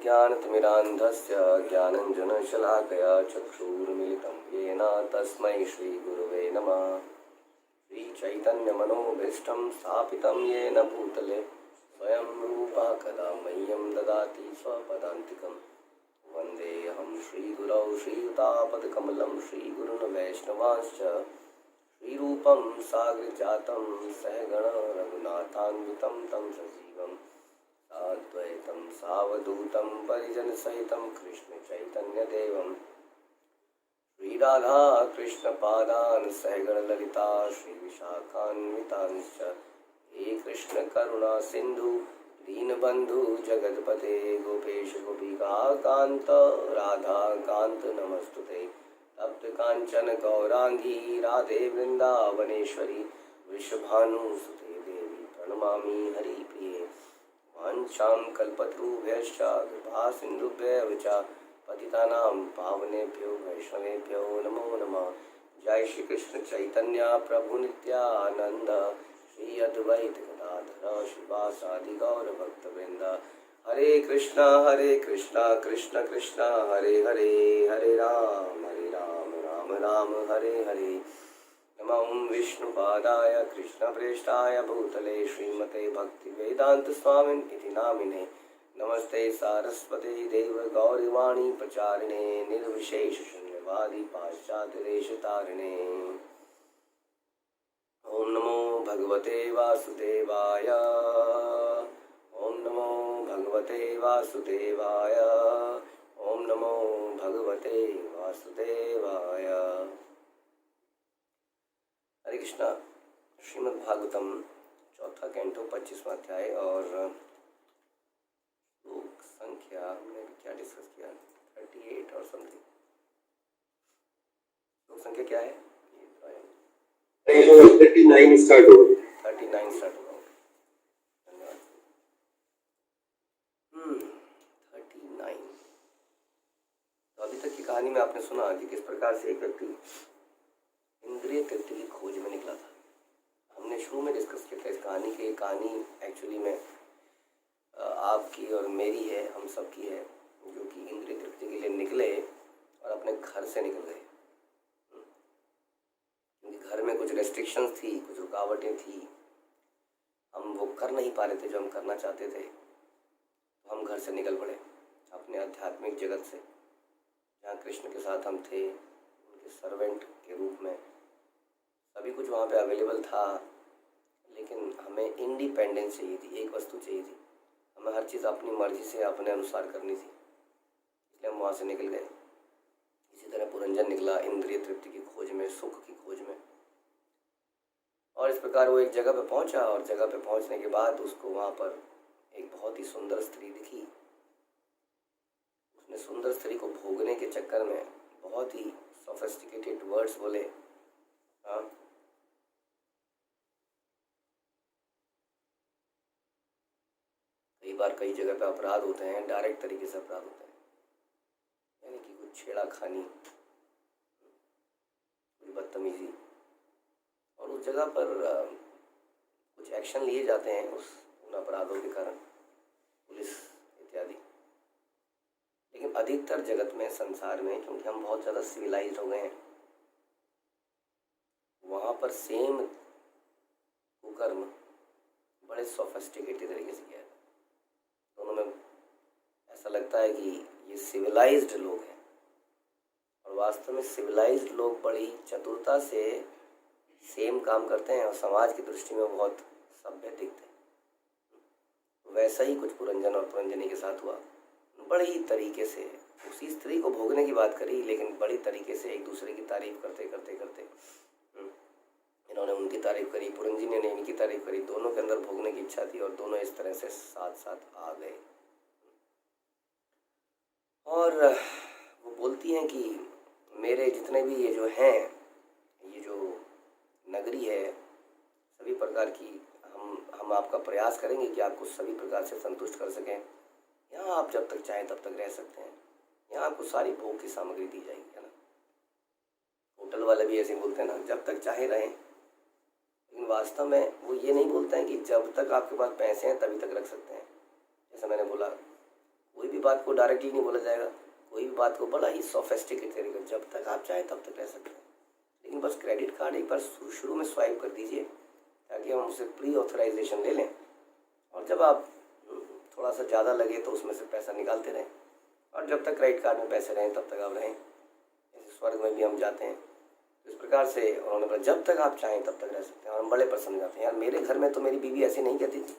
ज्ञानतिमिरान्धस्य ज्ञानञ्जनशलाकया चक्षुरुन्मिलितं येन तस्मै श्रीगुरवे नमः। श्रीचैतन्यमनोभीष्टं स्थापितं येन भूतले स्वयं रूपः कदा मह्यं ददाति स्वपदान्तिकं। वन्देऽहं श्रीगुरौ श्रीयुतापदकमलं श्रीगुरुन् वैष्णवांश्च श्रीरूपं साग्रजातं सहगण रघुनाथान्वितं तं सजीवं साद्वैतं सावधूतं परिजनसहितं कृष्णचैतन्यदेवं श्रीराधा कृष्णपादान् सहगणललिता श्रीविशाखान्वितांश्च हे कृष्णकरुणा सिन्धु दीनबन्धु जगत्पते गोपेश गोपिकान्त राधाकान्त नमस्तुते। तप्त कांचन गौरांगी राधे वृंदावनेश्वरी वृषभानुसुते देवी प्रणमामि हरिप्रिये। वाञ्छां कल्पतरुभ्यश्च कृपा सिन्धुभ्यः च पतितानां पावनेभ्यो वैष्णवेभ्यो नमो नमः। जय श्री कृष्ण चैतन्य प्रभु नित्यानंद श्री अद्वैत गदाधर श्रीवासादि गौर भक्तवृंद। हरे कृष्णा कृष्ण कृष्ण हरे हरे, हरे राम राम राम हरे हरे। नमो विष्णुपादाय कृष्णप्रेष्ठाय भूतले श्रीमते भक्तिवेदांत स्वामिन् इति नामिने। नमस्ते सारस्वते देव गौरवाणी प्रचारिणे निर्विशेष शून्यवादी पाश्चात्यदेशतारिणे। ओम नमो भगवते वासुदेवाय, ओम नमो भगवते वासुदेवाय, ओम नमो भगवते वासुदेवाय। हरे कृष्णा। श्रीमद् भागवतम चौथा कैंटो 25वां अध्याय और श्लोक संख्या हमने क्या डिस्कस किया 38 और समथिंग। श्लोक संख्या क्या है? 39 स्टार्ट होगा। 39 स्टार्ट होगा। धन्यवाद। 39। तो अभी तक की कहानी में आपने सुना कि किस प्रकार से एक व्यक्ति इंद्रिय तृप्ति की खोज में निकला था। हमने शुरू में डिस्कस किया था इस कहानी की। कहानी एक्चुअली में आपकी और मेरी है, हम सब की है, जो कि इंद्रिय तृप्ति के लिए निकले और अपने घर से निकल गए। क्योंकि घर में कुछ रेस्ट्रिक्शंस थी, कुछ रुकावटें थी, हम वो कर नहीं पा रहे थे जो हम करना चाहते थे। तो हम घर से निकल पड़े अपने आध्यात्मिक जगत से, जहाँ कृष्ण के साथ हम थे उनके सर्वेंट के रूप में। सभी कुछ वहाँ पे अवेलेबल था, लेकिन हमें इंडिपेंडेंस चाहिए थी। एक वस्तु चाहिए थी, हमें हर चीज़ अपनी मर्जी से अपने अनुसार करनी थी, इसलिए हम वहाँ से निकल गए। इसी तरह पुरंजन निकला इंद्रिय तृप्ति की खोज में, सुख की खोज में। और इस प्रकार वो एक जगह पे पहुँचा और जगह पे पहुँचने के बाद उसको वहाँ पर एक बहुत ही सुंदर स्त्री दिखी। उसने सुंदर स्त्री को भोगने के चक्कर में बहुत ही सोफिस्टिकेटेड वर्ड्स बोले। हाँ, कई बार कई जगह पे अपराध होते हैं, डायरेक्ट तरीके से अपराध होते हैं, यानी कि कुछ छेड़ाखानी, कुछ बदतमीजी, और उस जगह पर कुछ एक्शन लिए जाते हैं उन अपराधों के कारण, पुलिस इत्यादि। लेकिन अधिकतर जगत में, संसार में, क्योंकि हम बहुत ज़्यादा सिविलाइज्ड हो गए हैं, वहाँ पर सेम कुकर्म बड़े सोफिस्टिकेटेड तरीके से किया जाता है। दोनों में ऐसा लगता है कि ये सिविलाइज्ड लोग हैं, और वास्तव में सिविलाइज्ड लोग बड़ी चतुरता से सेम काम करते हैं और समाज की दृष्टि में बहुत सभ्य दिखते हैं। वैसा ही कुछ पुरंजन और पुरंजनी के साथ हुआ। बड़ी तरीके से उसी स्त्री को भोगने की बात करी, लेकिन बड़ी तरीके से एक दूसरे की तारीफ करते करते करते इन्होंने उनकी तारीफ करी, पुरंजनी ने इनकी तारीफ करी। दोनों के अंदर भोगने की इच्छा थी और दोनों इस तरह से साथ साथ आ गए। और वो बोलती हैं कि मेरे जितने भी ये जो हैं, ये जो नगरी है, सभी प्रकार की हम आपका प्रयास करेंगे कि आपको सभी प्रकार से संतुष्ट कर सकें। यहाँ आप जब तक चाहें तब तक रह सकते हैं, यहाँ आपको सारी भोग की सामग्री दी जाएगी, है ना। होटल वाले भी ऐसे बोलते हैं ना, जब तक चाहे रहें। लेकिन वास्तव में वो ये नहीं बोलते हैं कि जब तक आपके पास पैसे हैं तभी तक रख सकते हैं। जैसा मैंने बोला, कोई भी बात को डायरेक्टली नहीं बोला जाएगा, कोई भी बात को बड़ा ही सोफेस्टिकेट तरीके, जब तक आप चाहें तब तक रह सकते हैं, लेकिन बस क्रेडिट कार्ड एक बार शुरू में स्वाइप कर दीजिए ताकि हम उसे प्री ऑथराइजेशन ले लें, और जब आप थोड़ा सा ज़्यादा लगे तो उसमें से पैसा निकालते रहें, और जब तक क्रेडिट कार्ड में पैसे रहें तब तक आप रहें। जैसे स्वर्ग में भी हम जाते हैं, इस प्रकार से उन्होंने बोला जब तक आप चाहें तब तक रह सकते हैं। और हम बड़े प्रसन्न जाते हैं। यार मेरे घर में तो मेरी बीवी ऐसी नहीं कहती थी,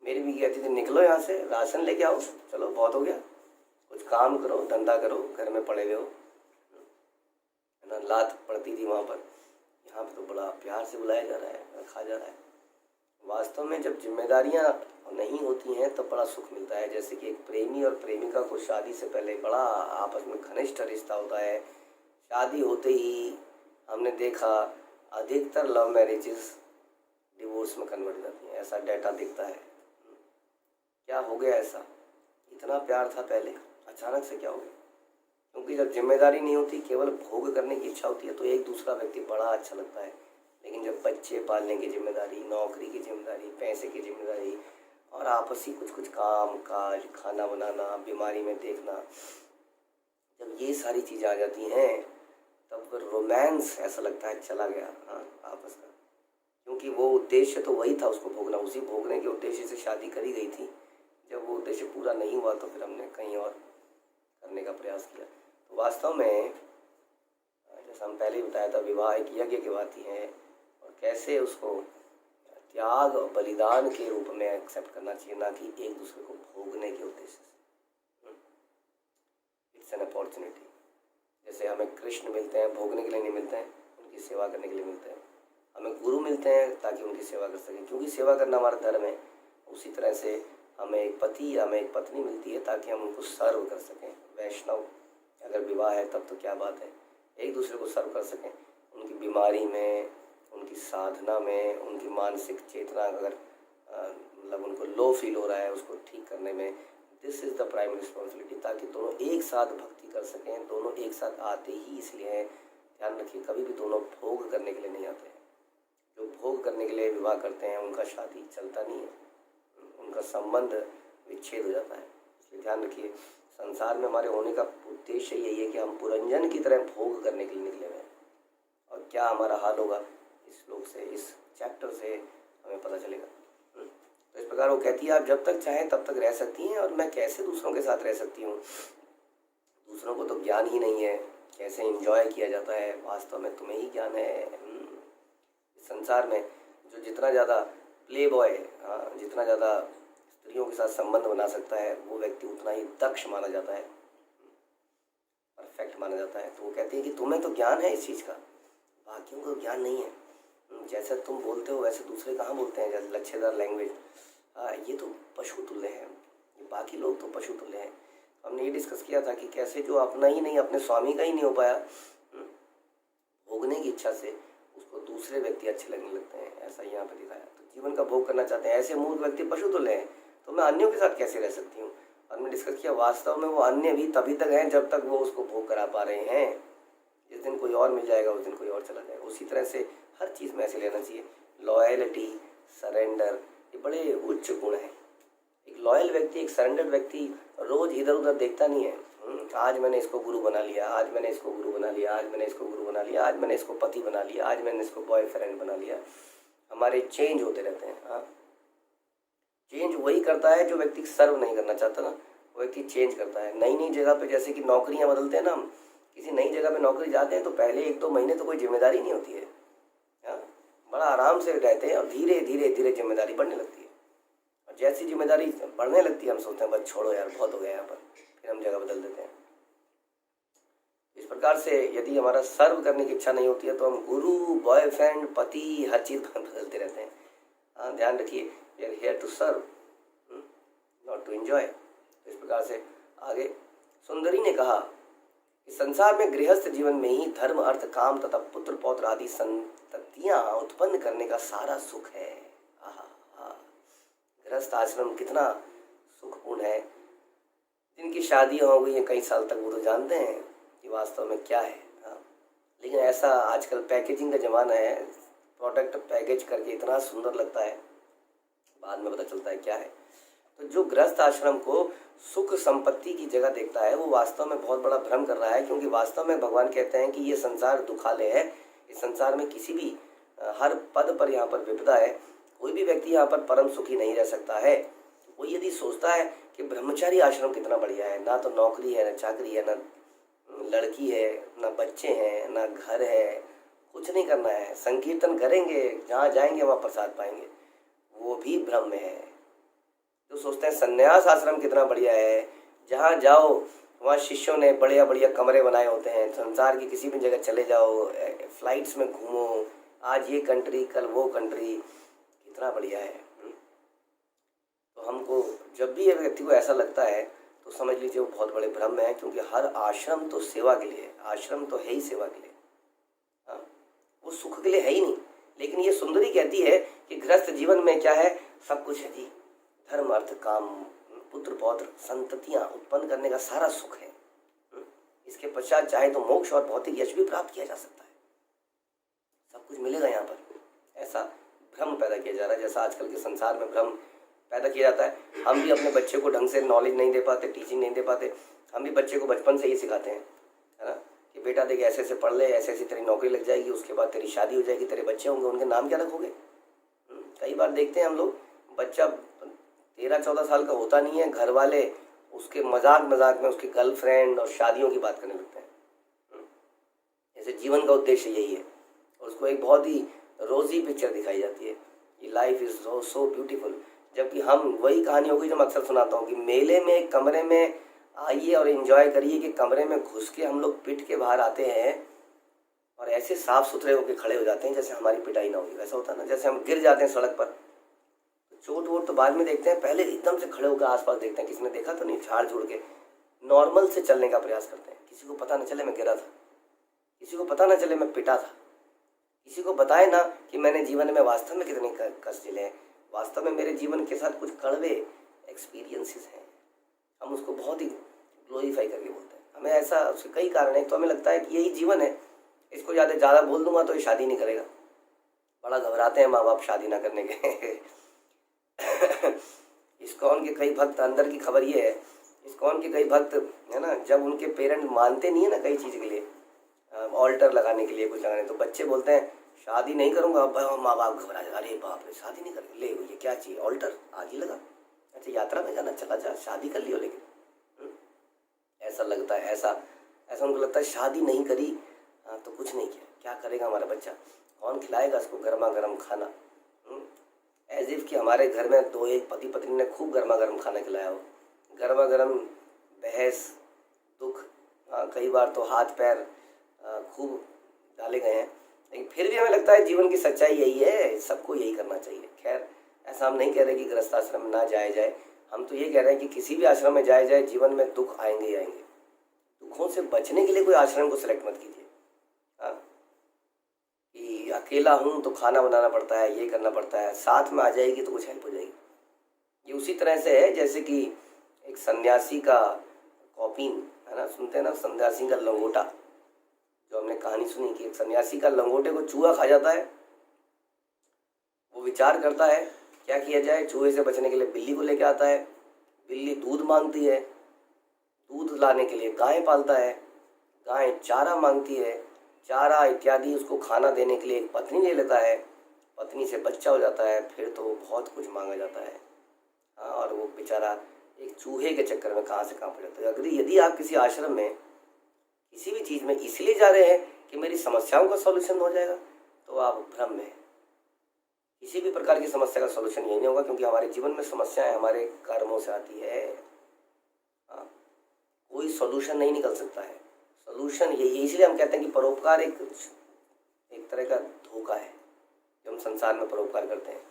मेरी बीवी कहती थी निकलो यहाँ से, राशन लेके आओ, चलो बहुत हो गया, कुछ काम करो, धंधा करो, घर में पड़े हुए हो, है ना, लात पड़ती थी वहाँ पर। यहाँ पर तो बड़ा प्यार से बुलाया जा रहा है, रखा जा रहा है। वास्तव में जब जिम्मेदारियाँ नहीं होती हैं तब बड़ा सुख मिलता है। जैसे कि एक प्रेमी और प्रेमिका को शादी से पहले बड़ा आपस में घनिष्ठ रिश्ता होता है, शादी होते ही हमने देखा अधिकतर लव मैरिजेस डिवोर्स में कन्वर्ट हो जाती हैं, ऐसा डाटा दिखता है। क्या हो गया ऐसा? इतना प्यार था पहले, अचानक से क्या हो गया? क्योंकि जब जिम्मेदारी नहीं होती, केवल भोग करने की इच्छा होती है, तो एक दूसरा व्यक्ति बड़ा अच्छा लगता है। लेकिन जब बच्चे पालने की जिम्मेदारी, नौकरी की जिम्मेदारी, पैसे की जिम्मेदारी और आपसी कुछ कुछ काम काज, खाना बनाना, बीमारी में देखना, जब ये सारी चीज़ें आ जाती हैं तब फिर रोमांस ऐसा लगता है चला गया, हाँ, आपस का। क्योंकि वो उद्देश्य तो वही था, उसको भोगना, उसी भोगने के उद्देश्य से शादी करी गई थी। जब वो उद्देश्य पूरा नहीं हुआ तो फिर हमने कहीं और करने का प्रयास किया। तो वास्तव में जैसा हम पहले ही बताया था, विवाह एक यज्ञ की बात ही है, और कैसे उसको त्याग और बलिदान के रूप में एक्सेप्ट करना चाहिए, ना कि एक दूसरे को भोगने के उद्देश्य से। It's an opportunity. जैसे हमें कृष्ण मिलते हैं भोगने के लिए नहीं मिलते हैं, उनकी सेवा करने के लिए मिलते हैं। हमें गुरु मिलते हैं ताकि उनकी सेवा कर सकें, क्योंकि सेवा करना हमारा धर्म है। उसी तरह से हमें एक पति, हमें एक पत्नी मिलती है ताकि हम उनको सर्व कर सकें। वैष्णव अगर विवाह है तब तो क्या बात है, एक दूसरे को सर्व कर सकें, उनकी बीमारी में, उनकी साधना में, उनकी मानसिक चेतना अगर मतलब उनको लो फील हो रहा है, उसको ठीक करने में, this is the prime responsibility, ताकि दोनों एक साथ भक्ति कर सकें। दोनों एक साथ आते ही इसलिए हैं, ध्यान रखिए, कभी भी दोनों भोग करने के लिए नहीं आते हैं। जो भोग करने के लिए विवाह करते हैं उनका शादी चलता नहीं है, उनका संबंध विच्छेद हो जाता है। इसलिए ध्यान रखिए, संसार में हमारे होने का उद्देश्य यही है कि हम पुरंजन की तरह भोग करने के लिए निकले हुए हैं। और क्या हमारा हाल होगा, इस श्लोक से, इस चैप्टर से हमें पता चलेगा। तो इस प्रकार वो कहती है आप जब तक चाहें तब तक रह सकती हैं, और मैं कैसे दूसरों के साथ रह सकती हूँ? दूसरों को तो ज्ञान ही नहीं है, कैसे एंजॉय किया जाता है, वास्तव में तुम्हें ही ज्ञान है। इस संसार में जो जितना ज़्यादा प्ले बॉय, जितना ज़्यादा स्त्रियों के साथ संबंध बना सकता है, वो व्यक्ति उतना ही दक्ष माना जाता है, परफेक्ट माना जाता है। तो वो कहती है कि तुम्हें तो ज्ञान है इस चीज़ का, बाकियों को ज्ञान नहीं है। जैसे तुम बोलते हो वैसे दूसरे कहाँ बोलते हैं, जैसे लच्छेदार लैंग्वेज, ये तो पशु तुल्य है, ये बाकी लोग तो पशु तुल्य हैं। हमने ये डिस्कस किया था कि कैसे जो अपना ही नहीं, अपने स्वामी का ही नहीं हो पाया भोगने की इच्छा से, उसको दूसरे व्यक्ति अच्छे लगने लगते हैं, ऐसा यहाँ पे दिखाया। तो जीवन का भोग करना चाहते हैं, ऐसे मूर्ख व्यक्ति पशु तुल्य हैं, तो मैं अन्यों के साथ कैसे रह सकती हूँ? और हमने डिस्कस किया वास्तव में वो अन्य भी तभी तक हैं जब तक वो उसको भोग करा पा रहे हैं। जिस दिन कोई और मिल जाएगा उस दिन कोई और चला जाएगा। उसी तरह से हर चीज़ में ऐसे लेना चाहिए। लॉयल्टी, सरेंडर, ये बड़े उच्च गुण हैं। एक लॉयल व्यक्ति, एक सरेंडर्ड व्यक्ति रोज़ इधर उधर देखता नहीं है, आज मैंने इसको गुरु बना लिया, आज मैंने इसको गुरु बना लिया, आज मैंने इसको गुरु बना लिया, आज मैंने इसको पति बना लिया, आज मैंने इसको बॉयफ्रेंड बना लिया। हमारे चेंज होते रहते हैं। हाँ, चेंज वही करता है जो व्यक्ति सर्व नहीं करना चाहता ना, वो व्यक्ति चेंज करता है। नई नई जगह पे जैसे कि नौकरियां बदलते हैं ना, हम किसी नई जगह पे नौकरी जाते हैं तो पहले 1-2 महीने तो कोई जिम्मेदारी नहीं होती है, हाँ, बड़ा आराम से रहते हैं, और धीरे धीरे धीरे जिम्मेदारी बढ़ने लगती है। और जैसी जिम्मेदारी बढ़ने लगती है हम सोचते हैं बस छोड़ो यार, बहुत हो गया यहाँ पर, फिर हम जगह बदल देते हैं। इस प्रकार से यदि हमारा सर्व करने की इच्छा नहीं होती है तो हम गुरु, बॉयफ्रेंड, पति, हर चीज़ बदलते रहते हैं। हाँ, ध्यान रखिए, we are here to serve, not to enjoy. तो इस प्रकार से आगे सुंदरी ने कहा कि संसार में गृहस्थ जीवन में ही धर्म, अर्थ, काम तथा पुत्र पौत्र आदि संततियाँ उत्पन्न करने का सारा सुख है। गृहस्थ आश्रम कितना सुखपूर्ण है। जिनकी शादियाँ हो गई हैं कई साल तक, वो तो जानते हैं कि वास्तव में क्या है। हाँ, लेकिन ऐसा आजकल पैकेजिंग का ज़माना है, प्रोडक्ट पैकेज करके इतना सुंदर लगता है, बाद में पता चलता है क्या है। तो जो गृहस्थ आश्रम को सुख संपत्ति की जगह देखता है वो वास्तव में बहुत बड़ा भ्रम कर रहा है, क्योंकि वास्तव में भगवान कहते हैं कि ये संसार दुखालय है। इस संसार में किसी भी हर पद पर यहाँ पर विपदा है। कोई भी व्यक्ति यहाँ पर परम सुखी नहीं रह सकता है। वो यदि सोचता है कि ब्रह्मचारी आश्रम कितना बढ़िया है, ना तो नौकरी है, ना चाकरी है, ना लड़की है, ना बच्चे हैं, ना घर है, कुछ नहीं करना है, संकीर्तन करेंगे, जहाँ जाएंगे वहाँ प्रसाद पाएंगे, वो भी भ्रम में है। तो सोचते हैं संन्यास आश्रम कितना बढ़िया है, जहाँ जाओ वहाँ शिष्यों ने बढ़िया बढ़िया कमरे बनाए होते हैं, संसार की किसी भी जगह चले जाओ, फ्लाइट्स में घूमो, आज ये कंट्री कल वो कंट्री, कितना बढ़िया है। तो हमको जब भी ये व्यक्ति को ऐसा लगता है तो समझ लीजिए वो बहुत बड़े भ्रम में है, क्योंकि हर आश्रम तो सेवा के लिए है, आश्रम तो है ही सेवा के लिए। हाँ, वो सुख के लिए है ही नहीं। लेकिन ये सुंदरी कहती है कि गृहस्थ जीवन में क्या है, सब कुछ है जी, धर्म अर्थ काम पुत्र पौत्र संततियां उत्पन्न करने का सारा सुख है। इसके पश्चात चाहे तो मोक्ष और भौतिक यश भी प्राप्त किया जा सकता है, सब कुछ मिलेगा यहाँ पर। ऐसा भ्रम पैदा किया जा रहा है, जैसा आजकल के संसार में भ्रम पैदा किया जाता है। हम भी अपने बच्चे को ढंग से नॉलेज नहीं दे पाते, टीचिंग नहीं दे पाते। हम भी बच्चे को बचपन से ही सिखाते हैं, है ना, कि बेटा देख ऐसे ऐसे पढ़ ले, ऐसे ऐसी तेरी नौकरी लग जाएगी, उसके बाद तेरी शादी हो जाएगी, तेरे बच्चे होंगे, उनके नाम क्या रखोगे। कई बार देखते हैं हम लोग, बच्चा 13-14 साल का होता नहीं है, घर वाले उसके मजाक मजाक में उसकी गर्लफ्रेंड और शादियों की बात करने लगते हैं। जैसे जीवन का उद्देश्य यही है, और उसको एक बहुत ही रोजी पिक्चर दिखाई जाती है, ये लाइफ इज सो ब्यूटीफुल। जबकि हम वही कहानी हो गई जो मैं अक्सर सुनाता हूँ कि मेले में एक कमरे में आइए और एंजॉय करिए, कि कमरे में घुस के हम लोग पिट के बाहर आते हैं और ऐसे साफ सुथरे होकर खड़े हो जाते हैं जैसे हमारी पिटाई ना हुई। वैसा होता है ना, जैसे हम गिर जाते हैं सड़क पर, चोट वोट तो बाद में देखते हैं, पहले एकदम से खड़े होकर आसपास देखते हैं किसने देखा तो नहीं, झाड़ झूड़ के नॉर्मल से चलने का प्रयास करते हैं। किसी को पता न चले मैं गिरा था, किसी को पता न चले मैं पिटा था, किसी को बताए ना कि मैंने जीवन में वास्तव में कितने कष्ट झेले हैं, वास्तव में मेरे जीवन के साथ कुछ कड़वे एक्सपीरियंसेस हैं। हम उसको बहुत ही ग्लोरीफाई करके बोलते हैं। हमें ऐसा, उसके कई कारण हैं। तो हमें लगता है कि यही जीवन है, इसको ज़्यादा बोल दूंगा तो ये शादी नहीं करेगा। बड़ा घबराते हैं माँ बाप शादी ना करने के। इस्कॉन के कई भक्त, अंदर की खबर ये है, इस्कॉन के कई भक्त है ना, जब उनके पेरेंट मानते नहीं है ना कई चीज़ के लिए, ऑल्टर लगाने के लिए कुछ लगाने, तो बच्चे बोलते हैं शादी नहीं करूँगा। माँ बाप घबरा जाए, अरे बाप रे शादी नहीं करेंगे, ले ये क्या चाहिए, ऑल्टर आज ही लगा, अच्छा यात्रा में जाना, चला जा, शादी कर लियो। लेकिन ऐसा लगता है, ऐसा उनको लगता है शादी नहीं करी तो कुछ नहीं किया, क्या करेगा हमारा बच्चा, कौन खिलाएगा उसको गर्मा गर्म खाना। एज इफ कि हमारे घर में दो एक पति पत्नी ने खूब गर्मा गर्म खाना खिलाया हो, गर्मा गर्म बहस दुख, कई बार तो हाथ पैर खूब डाले गए हैं। लेकिन फिर भी हमें लगता है जीवन की सच्चाई यही है, सबको यही करना चाहिए। खैर ऐसा हम नहीं कह रहे कि गृहस्थ आश्रम में ना जाया जाए, हम तो ये कह रहे हैं कि किसी भी आश्रम में जाया जाए, जीवन में दुख आएंगे ही आएंगे। दुखों से बचने के लिए कोई आश्रम को सिलेक्ट मत कीजिए। हाँ, कि अकेला हूँ तो खाना बनाना पड़ता है, ये करना पड़ता है, साथ में आ जाएगी तो कुछ हेल्प हो जाएगी। ये उसी तरह से है जैसे कि एक सन्यासी का कॉपीन है ना, सुनते हैं ना, सन्यासी का लंगोटा, जो हमने कहानी सुनी कि एक सन्यासी का लंगोटे को चूहा खा जाता है। वो विचार करता है क्या किया जाए, चूहे से बचने के लिए बिल्ली को लेके आता है, बिल्ली दूध मांगती है, दूध लाने के लिए गाय पालता है, गाय चारा मांगती है, चारा इत्यादि उसको खाना देने के लिए एक पत्नी ले लेता है, पत्नी से बच्चा हो जाता है, फिर तो बहुत कुछ मांगा जाता है। हाँ, और वो बेचारा एक चूहे के चक्कर में कहाँ से कहाँ पड़ जाता है। अगर यदि आप किसी आश्रम में किसी भी चीज़ में इसलिए जा रहे हैं कि मेरी समस्याओं का सॉल्यूशन हो जाएगा, तो आप भ्रम में हैं। किसी भी प्रकार की समस्या का सॉल्यूशन यही नहीं होगा, क्योंकि हमारे जीवन में समस्याएं हमारे कर्मों से आती है। हाँ, कोई सॉल्यूशन नहीं निकल सकता है। सॉल्यूशन यही, इसलिए हम कहते हैं कि परोपकार एक तरह का धोखा है जो हम संसार में परोपकार करते हैं,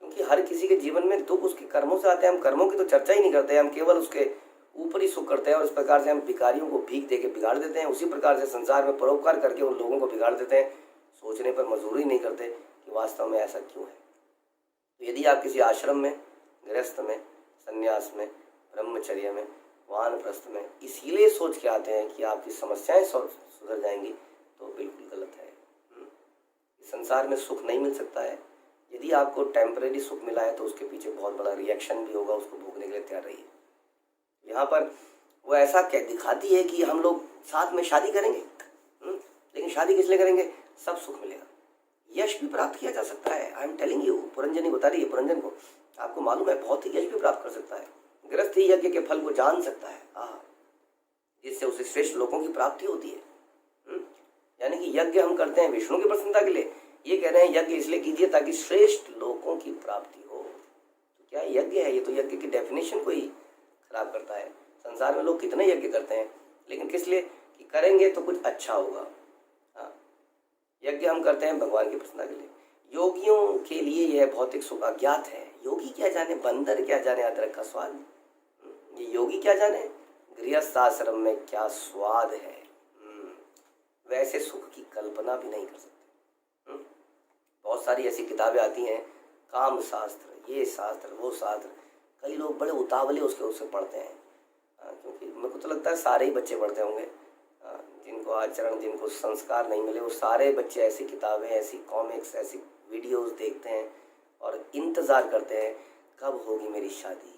क्योंकि हर किसी के जीवन में दुख उसके कर्मों से आते हैं। हम कर्मों की तो चर्चा ही नहीं करते, हम केवल उसके ऊपर ही सुख करते हैं, और इस प्रकार से हम भिखारियों को भीख दे के बिगाड़ देते हैं। उसी प्रकार से संसार में परोपकार करके उन लोगों को बिगाड़ देते हैं, सोचने पर मजबूरी नहीं करते कि वास्तव में ऐसा क्यों है। तो यदि आप किसी आश्रम में, गृहस्थ में, संन्यास में, ब्रह्मचर्य में, वानप्रस्थ में इसीलिए सोच के आते हैं कि आपकी समस्याएं सुधर जाएंगी, तो बिल्कुल गलत है। इस संसार में सुख नहीं मिल सकता है। यदि आपको टेम्परेरी सुख मिला है तो उसके पीछे बहुत बड़ा रिएक्शन भी होगा, उसको भोगने के लिए तैयार रहिए। यहाँ पर वो ऐसा क्या दिखाती है कि हम लोग साथ में शादी करेंगे, लेकिन शादी किस लिए करेंगे? सब सुख मिलेगा, यश भी प्राप्त किया जा सकता है। I am telling you, Puranjani बता रही है पुरंजन को, आपको मालूम है बहुत ही यश भी प्राप्त कर सकता है। गृहस्थी यज्ञ के फल को जान सकता है, जिससे उसे श्रेष्ठ लोगों की प्राप्ति होती है। यानी कि यज्ञ हम करते हैं विष्णु की प्रसन्नता के लिए, ये कह रहे हैं यज्ञ इसलिए कीजिए ताकि श्रेष्ठ लोगों की प्राप्ति हो। तो क्या यज्ञ है? ये तो यज्ञ की डेफिनेशन को ही खराब करता है। संसार में लोग कितने यज्ञ करते हैं, लेकिन किस लिए? कि करेंगे तो कुछ अच्छा होगा। यज्ञ हम करते हैं भगवान की प्रसन्नता के लिए। योगियों के लिए यह भौतिक सुख अज्ञात है। योगी क्या जाने, बंदर क्या जाने अदरक का स्वाद। ये योगी क्या जाने गृहस्थ आश्रम में क्या स्वाद है। वैसे सुख की कल्पना भी नहीं कर सकते। बहुत सारी ऐसी किताबें आती हैं, काम शास्त्र, ये शास्त्र, वो शास्त्र, कई लोग बड़े उतावले उससे पढ़ते हैं। क्योंकि मेरे को तो लगता है सारे ही बच्चे पढ़ते होंगे, जिनको आचरण, जिनको संस्कार नहीं मिले, वो सारे बच्चे ऐसी किताबें, ऐसी कॉमिक्स, ऐसी वीडियोस देखते हैं और इंतज़ार करते हैं कब होगी मेरी शादी,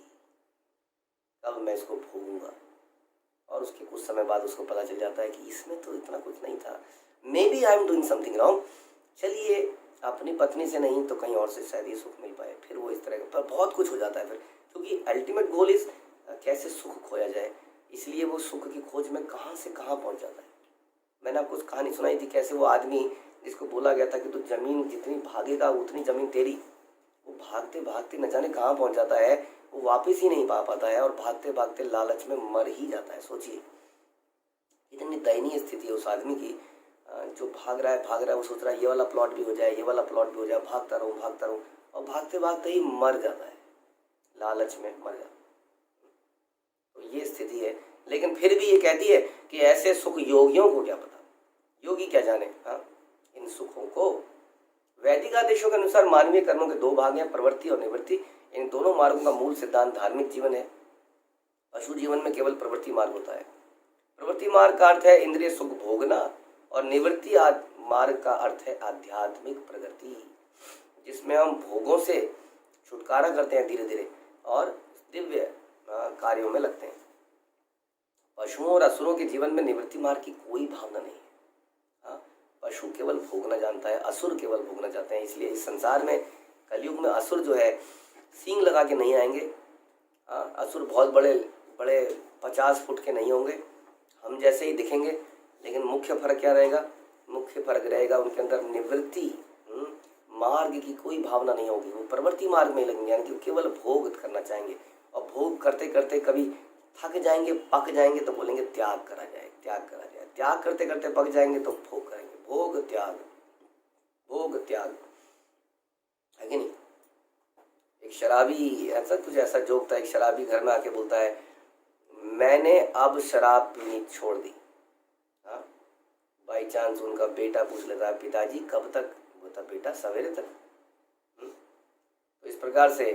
कब मैं इसको भोगूंगा। और उसके कुछ समय बाद उसको पता चल जाता है कि इसमें तो इतना कुछ नहीं था, maybe I am doing something wrong, चलिए अपनी पत्नी से नहीं तो कहीं और से शायद ये सुख मिल पाए। फिर वो इस तरह का बहुत कुछ हो जाता है फिर, क्योंकि अल्टीमेट गोल इज कैसे सुख खोया जाए, इसलिए वो सुख की खोज में कहाँ से कहाँ पहुँच जाता है। मैंने आपको कहानी सुनाई थी कैसे वो आदमी जिसको बोला गया था कि तू जमीन जितनी भागेगा उतनी जमीन तेरी, वो भागते भागते न जाने कहाँ पहुँच जाता है, वो वापस ही नहीं पा पाता है और भागते भागते लालच में मर ही जाता है। सोचिए इतनी दयनीय स्थिति है उस आदमी की, जो भाग रहा है, वो सोच रहा है ये वाला प्लॉट भी हो जाए, ये वाला प्लॉट भी हो जाए, भागता रहूँ और भागते भागते ही मर जाता है, लालच में मर जाता है। तो ये स्थिति है। लेकिन फिर भी ये कहती है कि ऐसे सुख योगियों को क्या पता, योगी क्या जाने इन सुखों को। वैदिक आदेशों के अनुसार मानवीय कर्मों के दो भाग हैं, प्रवृत्ति और निवृत्ति। इन दोनों मार्गों का मूल सिद्धांत धार्मिक जीवन है। पशु जीवन में केवल प्रवृत्ति मार्ग होता है। प्रवृत्ति मार्ग का अर्थ है इंद्रिय सुख भोगना और निवृत्ति मार्ग का अर्थ है आध्यात्मिक प्रगति, जिसमें हम भोगों से छुटकारा करते हैं धीरे धीरे और दिव्य कार्यों में लगते हैं। पशुओं और असुरों के जीवन में निवृत्ति मार्ग की कोई भावना नहीं है। पशु केवल भोगना जानता है, असुर केवल भोगना चाहते हैं। इसलिए इस संसार में कलयुग में असुर जो है सींग लगा के नहीं आएंगे। असुर बहुत बड़े बड़े 50 फुट के नहीं होंगे, हम जैसे ही दिखेंगे। लेकिन मुख्य फर्क क्या रहेगा? मुख्य फर्क रहेगा उनके अंदर निवृत्ति मार्ग की कोई भावना नहीं होगी। वो प्रवृत्ति मार्ग में लगेंगे, यानी कि केवल भोग करना चाहेंगे। और भोग करते करते कभी थक जाएंगे, पक जाएंगे तो बोलेंगे त्याग करा जाए, त्याग करा जाए। त्याग करते करते पक जाएंगे तो भोग करेंगे, भोग त्याग, भोग त्याग, है कि नहीं। एक शराबी ऐसा जोक था, एक शराबी घर में आके बोलता है मैंने अब शराब पीनी छोड़ दी। बाई चांस उनका बेटा पूछ लेता है पिताजी कब तक? बोलता बेटा सवेरे तक। तो इस प्रकार से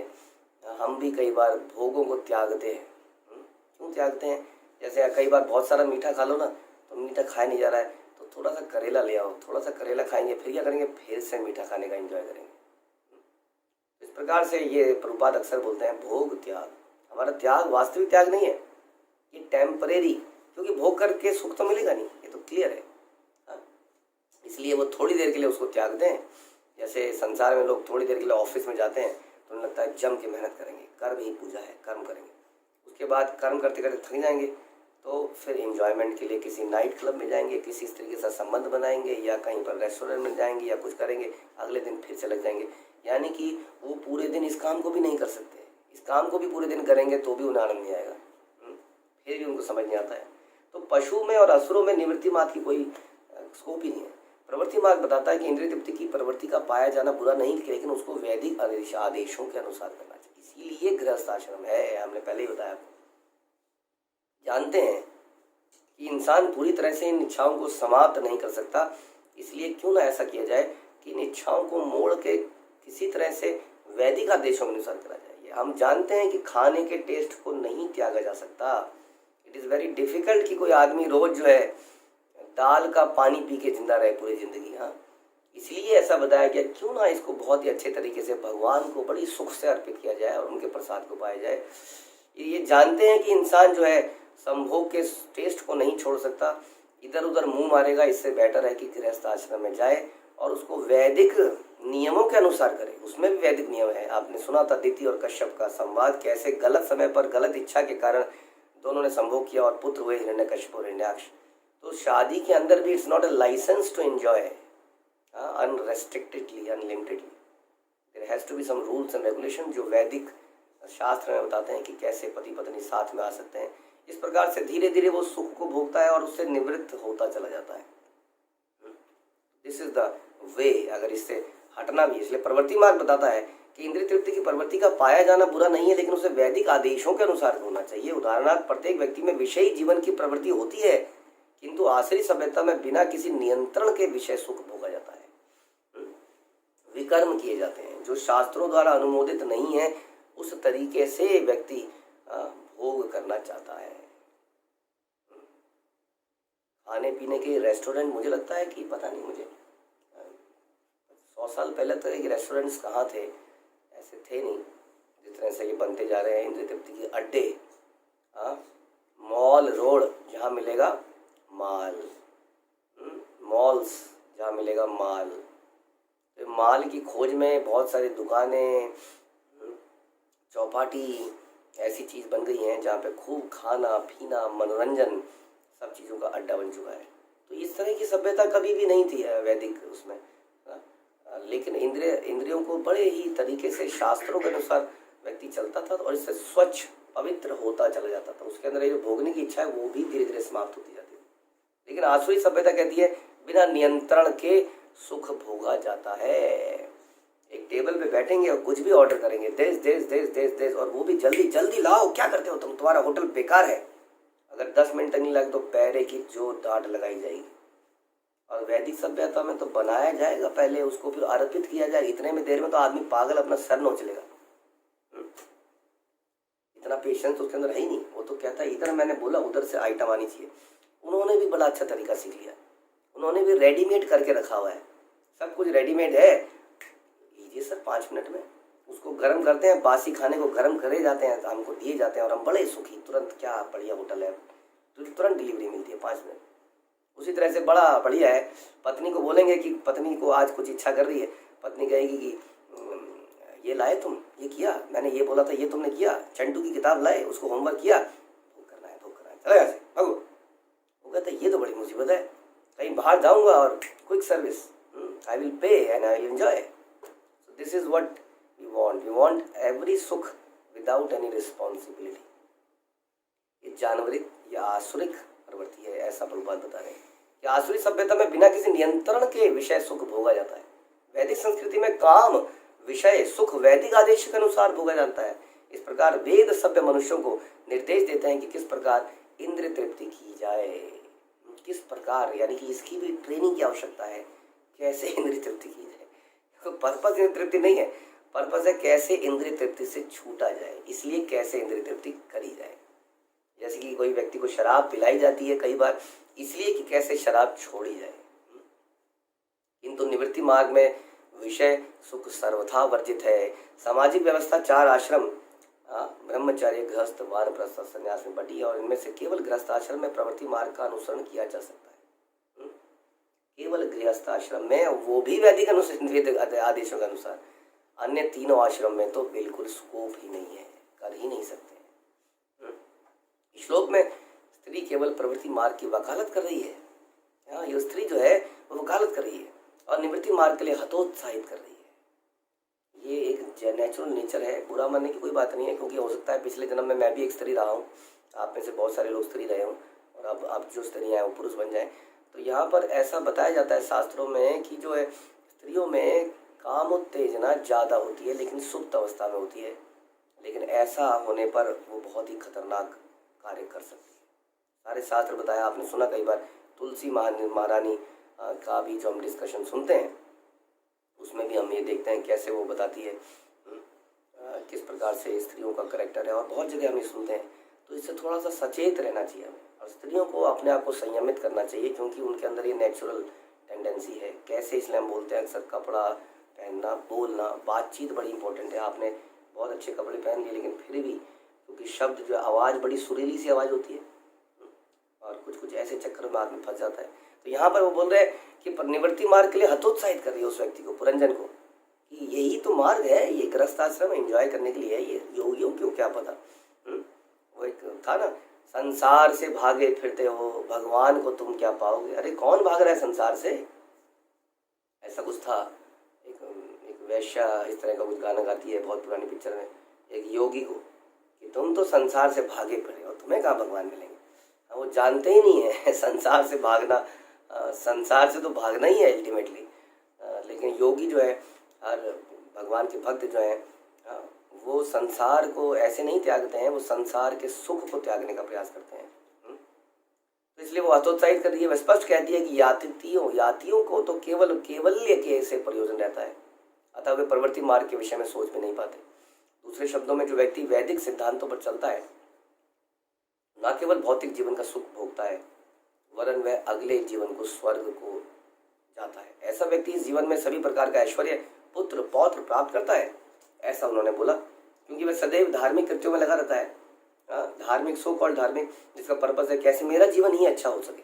हम भी कई बार भोगों को त्यागते हैं। क्यों त्यागते हैं? जैसे कई बार बहुत सारा मीठा खा लो ना, तो मीठा खाया नहीं जा रहा है तो थोड़ा सा करेला ले आओ, थोड़ा सा करेला खाएंगे, फिर क्या करेंगे? फिर से मीठा खाने का एंजॉय करेंगे। इस प्रकार से ये प्रभुपाद अक्सर बोलते हैं भोग त्याग। हमारा त्याग वास्तविक त्याग नहीं है, ये टेम्परेरी, क्योंकि भोग करके सुख तो मिलेगा नहीं, ये तो क्लियर है। इसलिए वो थोड़ी देर के लिए उसको त्याग दें। जैसे संसार में लोग थोड़ी देर के लिए ऑफिस में जाते हैं तो उन्हें लगता है जम के मेहनत करेंगे, कर्म ही पूजा है, कर्म करेंगे। उसके बाद कर्म करते करते थक जाएंगे तो फिर एंजॉयमेंट के लिए किसी नाइट क्लब में जाएंगे, किसी स्त्री के साथ संबंध बनाएंगे या कहीं पर रेस्टोरेंट में जाएंगे या कुछ करेंगे, अगले दिन फिर से लग जाएंगे। यानी कि वो पूरे दिन इस काम को भी नहीं कर सकते, इस काम को भी पूरे दिन करेंगे तो भी उन्हें आनंद नहीं आएगा, फिर भी उनको समझ नहीं आता है। तो पशु में और असुरों में निवृत्ति मार्ग की कोई स्कोप ही नहीं है। प्रवृत्ति मार्ग बताता है कि इंद्रिय तृप्ति की प्रवृत्ति का पाया जाना बुरा नहीं, लेकिन उसको वैदिक आदेशों के अनुसार करना चाहिए। इसीलिए गृहस्थ आश्रम है, हमने पहले ही बताया। जानते हैं कि इंसान पूरी तरह से इन इच्छाओं को समाप्त नहीं कर सकता, इसलिए क्यों ना ऐसा किया जाए कि इन इच्छाओं को मोड़ के किसी तरह से वैदिक आदेशों के अनुसार करा जाए। हम जानते हैं कि खाने के टेस्ट को नहीं त्यागा जा सकता। इट इज़ वेरी डिफिकल्ट कि कोई आदमी रोज जो है दाल का पानी पी के जिंदा रहे पूरी जिंदगी। इसलिए ऐसा बताया गया क्यों ना इसको बहुत ही अच्छे तरीके से भगवान को बड़ी सुख से अर्पित किया जाए और उनके प्रसाद को पाया जाए। ये जानते हैं कि इंसान जो है संभोग के टेस्ट को नहीं छोड़ सकता, इधर उधर मुंह मारेगा, इससे बेटर है कि गृहस्थ आश्रम में जाए और उसको वैदिक नियमों के अनुसार करे। उसमें भी वैदिक नियम है। आपने सुना था दिति और कश्यप का संवाद, कैसे गलत समय पर गलत इच्छा के कारण दोनों ने संभोग किया और पुत्र हुए हिरण्यकश्यप और हिरण्याक्ष। तो शादी के अंदर भी it's not a license to enjoy unrestrictedly, unlimitedly. There has to be some rules and regulation जो वैदिक शास्त्र में बताते हैं कि कैसे पति पत्नी साथ में आ सकते हैं। इस प्रकार से धीरे धीरे वो सुख को भोगता है और उससे निवृत्त होता चला जाता है। This is the way. अगर इससे हटना भी, इसलिए प्रवृत्ति मार्ग बताता है कि इंद्रिय तृप्ति की प्रवृत्ति का पाया जाना बुरा नहीं है, लेकिन उसे वैदिक आदेशों के अनुसार होना चाहिए। उदाहरणार्थ, प्रत्येक व्यक्ति में विषयी जीवन की प्रवृत्ति होती है, किंतु आश्रय सभ्यता में बिना किसी नियंत्रण के विषय सुख भोगा जाता है। विकर्म किए जाते हैं जो शास्त्रों द्वारा अनुमोदित नहीं है, उस तरीके से व्यक्ति भोग करना चाहता है। खाने पीने के रेस्टोरेंट, मुझे लगता है कि पता नहीं, मुझे 100 साल पहले तो ये रेस्टोरेंट्स कहाँ थे, ऐसे थे नहीं जिस तरह से ये बनते जा रहे हैं। इंद्रिय तृप्ति के अड्डे, मॉल रोड जहाँ मिलेगा माल, मॉल्स जहाँ मिलेगा माल। तो माल की खोज में बहुत सारी दुकानें, चौपाटी ऐसी चीज़ बन गई हैं जहाँ पे खूब खाना पीना मनोरंजन सब चीज़ों का अड्डा बन चुका है। तो इस तरह की सभ्यता कभी भी नहीं थी वैदिक उसमें, लेकिन इंद्रियों को बड़े ही तरीके से शास्त्रों के अनुसार व्यक्ति चलता था और इससे स्वच्छ पवित्र होता चला जाता था। उसके अंदर ये जो भोगने की इच्छा है वो भी धीरे धीरे समाप्त होती जाती है। लेकिन आसुरी सभ्यता कहती है बिना नियंत्रण के सुख भोगा जाता है। एक टेबल पे बैठेंगे और कुछ भी ऑर्डर करेंगे, देश देश देश देश देश, और वो भी जल्दी जल्दी लाओ, क्या करते हो तुम, तुम्हारा होटल बेकार है। अगर 10 मिनट तक नहीं लगे तो पैरे की जो डांट लगाई जाएगी। और वैदिक सभ्यता में तो बनाया जाएगा पहले, उसको फिर अर्पित किया जाएगा। इतने में देर में तो आदमी पागल अपना सर नोच लेगा। इतना पेशेंस उसके अंदर है ही नहीं। वो तो कहता है इधर मैंने बोला उधर से आइटम आनी चाहिए। उन्होंने भी बड़ा अच्छा तरीका सीख लिया, उन्होंने भी रेडीमेड करके रखा हुआ है, सब कुछ रेडीमेड है। लीजिए सर 5 मिनट में उसको गर्म करते हैं, बासी खाने को गर्म करे जाते हैं, हमको दिए जाते हैं और हम बड़े सुखी। तुरंत, क्या बढ़िया होटल है, तुरंत डिलीवरी मिलती है 5 मिनट। उसी तरह से बड़ा बढ़िया है। पत्नी को बोलेंगे कि पत्नी को आज कुछ इच्छा कर रही है, पत्नी कहेगी कि ये लाए तुम, ये किया, मैंने ये बोला था ये तुमने किया, चंटू की किताब लाए, उसको होमवर्क किया, भोग करना है, भोग करना है, चलो यहाँ से भागो। वो कहता है ये तो बड़ी मुसीबत है, कहीं बाहर जाऊँगा और quick service, I will pay and I will enjoy. So this is what we want every सुख विदाउट एनी रिस्पॉन्सिबिलिटी। ये जानवरिक या आसुरिक प्रवृत्ति है, ऐसा प्रभुपाद बता रहे हैं कि आसुरी सभ्यता में बिना किसी नियंत्रण के विषय सुख भोगा जाता है। वैदिक संस्कृति में काम विषय सुख वैदिक आदेश के अनुसार भोगा जाता है। इस प्रकार वेद सभ्य मनुष्यों को निर्देश देते हैं कि किस प्रकार इंद्रिय तृप्ति की जाए, किस प्रकार, यानी कि इसकी भी ट्रेनिंग की आवश्यकता है, कैसे इंद्रिय तृप्ति की जाए। तो पर्पस इंद्रिय तृप्ति नहीं है, पर्पस है कैसे इंद्रिय तृप्ति से छूटा जाए, इसलिए कैसे इंद्रिय तृप्ति करी जाए। जैसे कि कोई व्यक्ति को शराब पिलाई जाती है कई बार, इसलिए कि कैसे शराब छोड़ी जाए। किंतु निवृत्ति मार्ग में विषय सुख सर्वथा वर्जित है। सामाजिक व्यवस्था 4 आश्रम, ब्रह्मचर्य, गृहस्थ, वानप्रस्थ, संन्यास में बटी है और इनमें से केवल गृहस्थ आश्रम में प्रवृत्ति मार्ग का अनुसरण किया जा सकता है। केवल गृहस्थ आश्रम में, वो भी वैदिक आदेशों के अनुसार। अन्य तीनों आश्रम में तो बिल्कुल स्कोप ही नहीं है, कर ही नहीं सकते। श्लोक में स्त्री केवल प्रवृत्ति मार्ग की वकालत कर रही है। ये स्त्री जो है वो वकालत कर रही है और निवृत्ति मार्ग के लिए हतोत्साहित कर रही है। ये एक नेचुरल नेचर है, बुरा मानने की कोई बात नहीं है, क्योंकि हो सकता है पिछले जन्म में मैं भी एक स्त्री रहा हूँ, आप में से बहुत सारे लोग स्त्री रहे हों और अब जो स्त्रियाँ हैं वो पुरुष बन जाएं। तो यहाँ पर ऐसा बताया जाता है शास्त्रों में कि जो है स्त्रियों में काम उत्तेजना ज़्यादा होती है, लेकिन सुप्त अवस्था में होती है। लेकिन ऐसा होने पर वो बहुत ही खतरनाक कार्य कर सकती है। सारे शास्त्र बताया, आपने सुना कई बार तुलसी महारानी का भी जो हम डिस्कशन सुनते हैं उसमें भी हम ये देखते हैं कैसे वो बताती है किस प्रकार से स्त्रियों का करैक्टर है, और बहुत जगह हम ये सुनते हैं। तो इससे थोड़ा सा सचेत रहना चाहिए हमें, और स्त्रियों को अपने आप को संयमित करना चाहिए, क्योंकि उनके अंदर ये नेचुरल टेंडेंसी है। कैसे, इसलिए हम बोलते हैं अक्सर कपड़ा पहनना, बोलना, बातचीत बड़ी इंपॉर्टेंट है। आपने बहुत अच्छे कपड़े पहन लिए लेकिन फिर भी क्योंकि शब्द जो आवाज़ बड़ी सुरीली सी आवाज़ होती है और कुछ कुछ ऐसे चक्कर में आदमी फंस जाता है। तो यहाँ पर वो बोल रहे हैं कि निवृत्ति मार्ग के लिए हतोत्साहित कर रही है उस व्यक्ति को, पुरंजन को, कि यही तो मार्ग है, ये गृहस्थ आश्रम एंजॉय करने के लिए है, ये योगियों क्यों क्या पता। वो एक था ना, संसार से भागे फिरते हो भगवान को तुम क्या पाओगे। अरे कौन भाग रहा है संसार से, ऐसा कुछ था। एक वैश्या इस तरह का कुछ गाना गाती है बहुत पुरानी पिक्चर में एक योगी को, कि तुम तो संसार से भागे फिरे हो, तुम्हें कहाँ भगवान मिलेंगे। वो जानते ही नहीं है संसार से भागना, संसार से तो भागना ही है अल्टीमेटली। लेकिन योगी जो है और भगवान के भक्त जो हैं वो संसार को ऐसे नहीं त्यागते हैं, वो संसार के सुख को त्यागने का प्रयास करते हैं। तो इसलिए वो हतोत्साहित कर रही है। वह स्पष्ट कहती है कि यातियों को तो केवल केवल्य के से प्रयोजन रहता है, अतः वे प्रवृत्ति मार्ग के विषय में सोच भी नहीं पाते। दूसरे शब्दों में जो व्यक्ति वैदिक सिद्धांतों पर चलता है न केवल भौतिक जीवन का सुख भोगता है वरन वह अगले जीवन को स्वर्ग को जाता है। ऐसा व्यक्ति इस जीवन में सभी प्रकार का ऐश्वर्य पुत्र पौत्र प्राप्त करता है, ऐसा उन्होंने बोला, क्योंकि वह सदैव धार्मिक कृत्यों में लगा रहता है। धार्मिक सो कॉल्ड धार्मिक, जिसका पर्पस है कैसे मेरा जीवन ही अच्छा हो सके,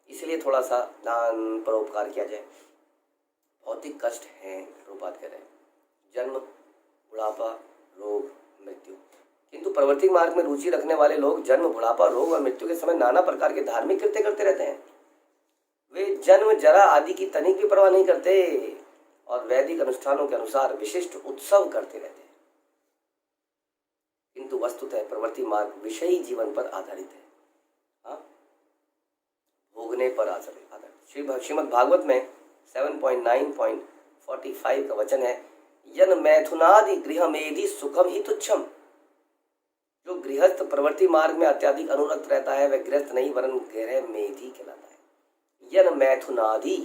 इसलिए थोड़ा सा दान परोपकार किया जाए। भौतिक कष्ट है, रूपात कह रहे हैं, जन्म बुढ़ापा रोग मृत्यु, किंतु प्रवृत्ति मार्ग में रुचि रखने वाले लोग जन्म बुढ़ापा रोग और मृत्यु के समय नाना प्रकार के धार्मिक कृत्य करते रहते हैं। वे जन्म जरा आदि की तनिक भी परवाह नहीं करते और वैदिक अनुष्ठानों के अनुसार विशिष्ट उत्सव करते रहते हैं। किंतु वस्तुतः प्रवृत्ति मार्ग विषयी जीवन पर आधारित है, भोगने पर आधारित। श्रीमद् भागवत में 7.9.45 का वचन है, यन मैथुनादि गृह मेधि सुखम ही तुच्छम। जो गृहस्थ प्रवृत्ति मार्ग में अत्यधिक अनुरक्त रहता है वह गृहस्थ नहीं वरन गृह मेधी कहलाता है। यन मैथुनादि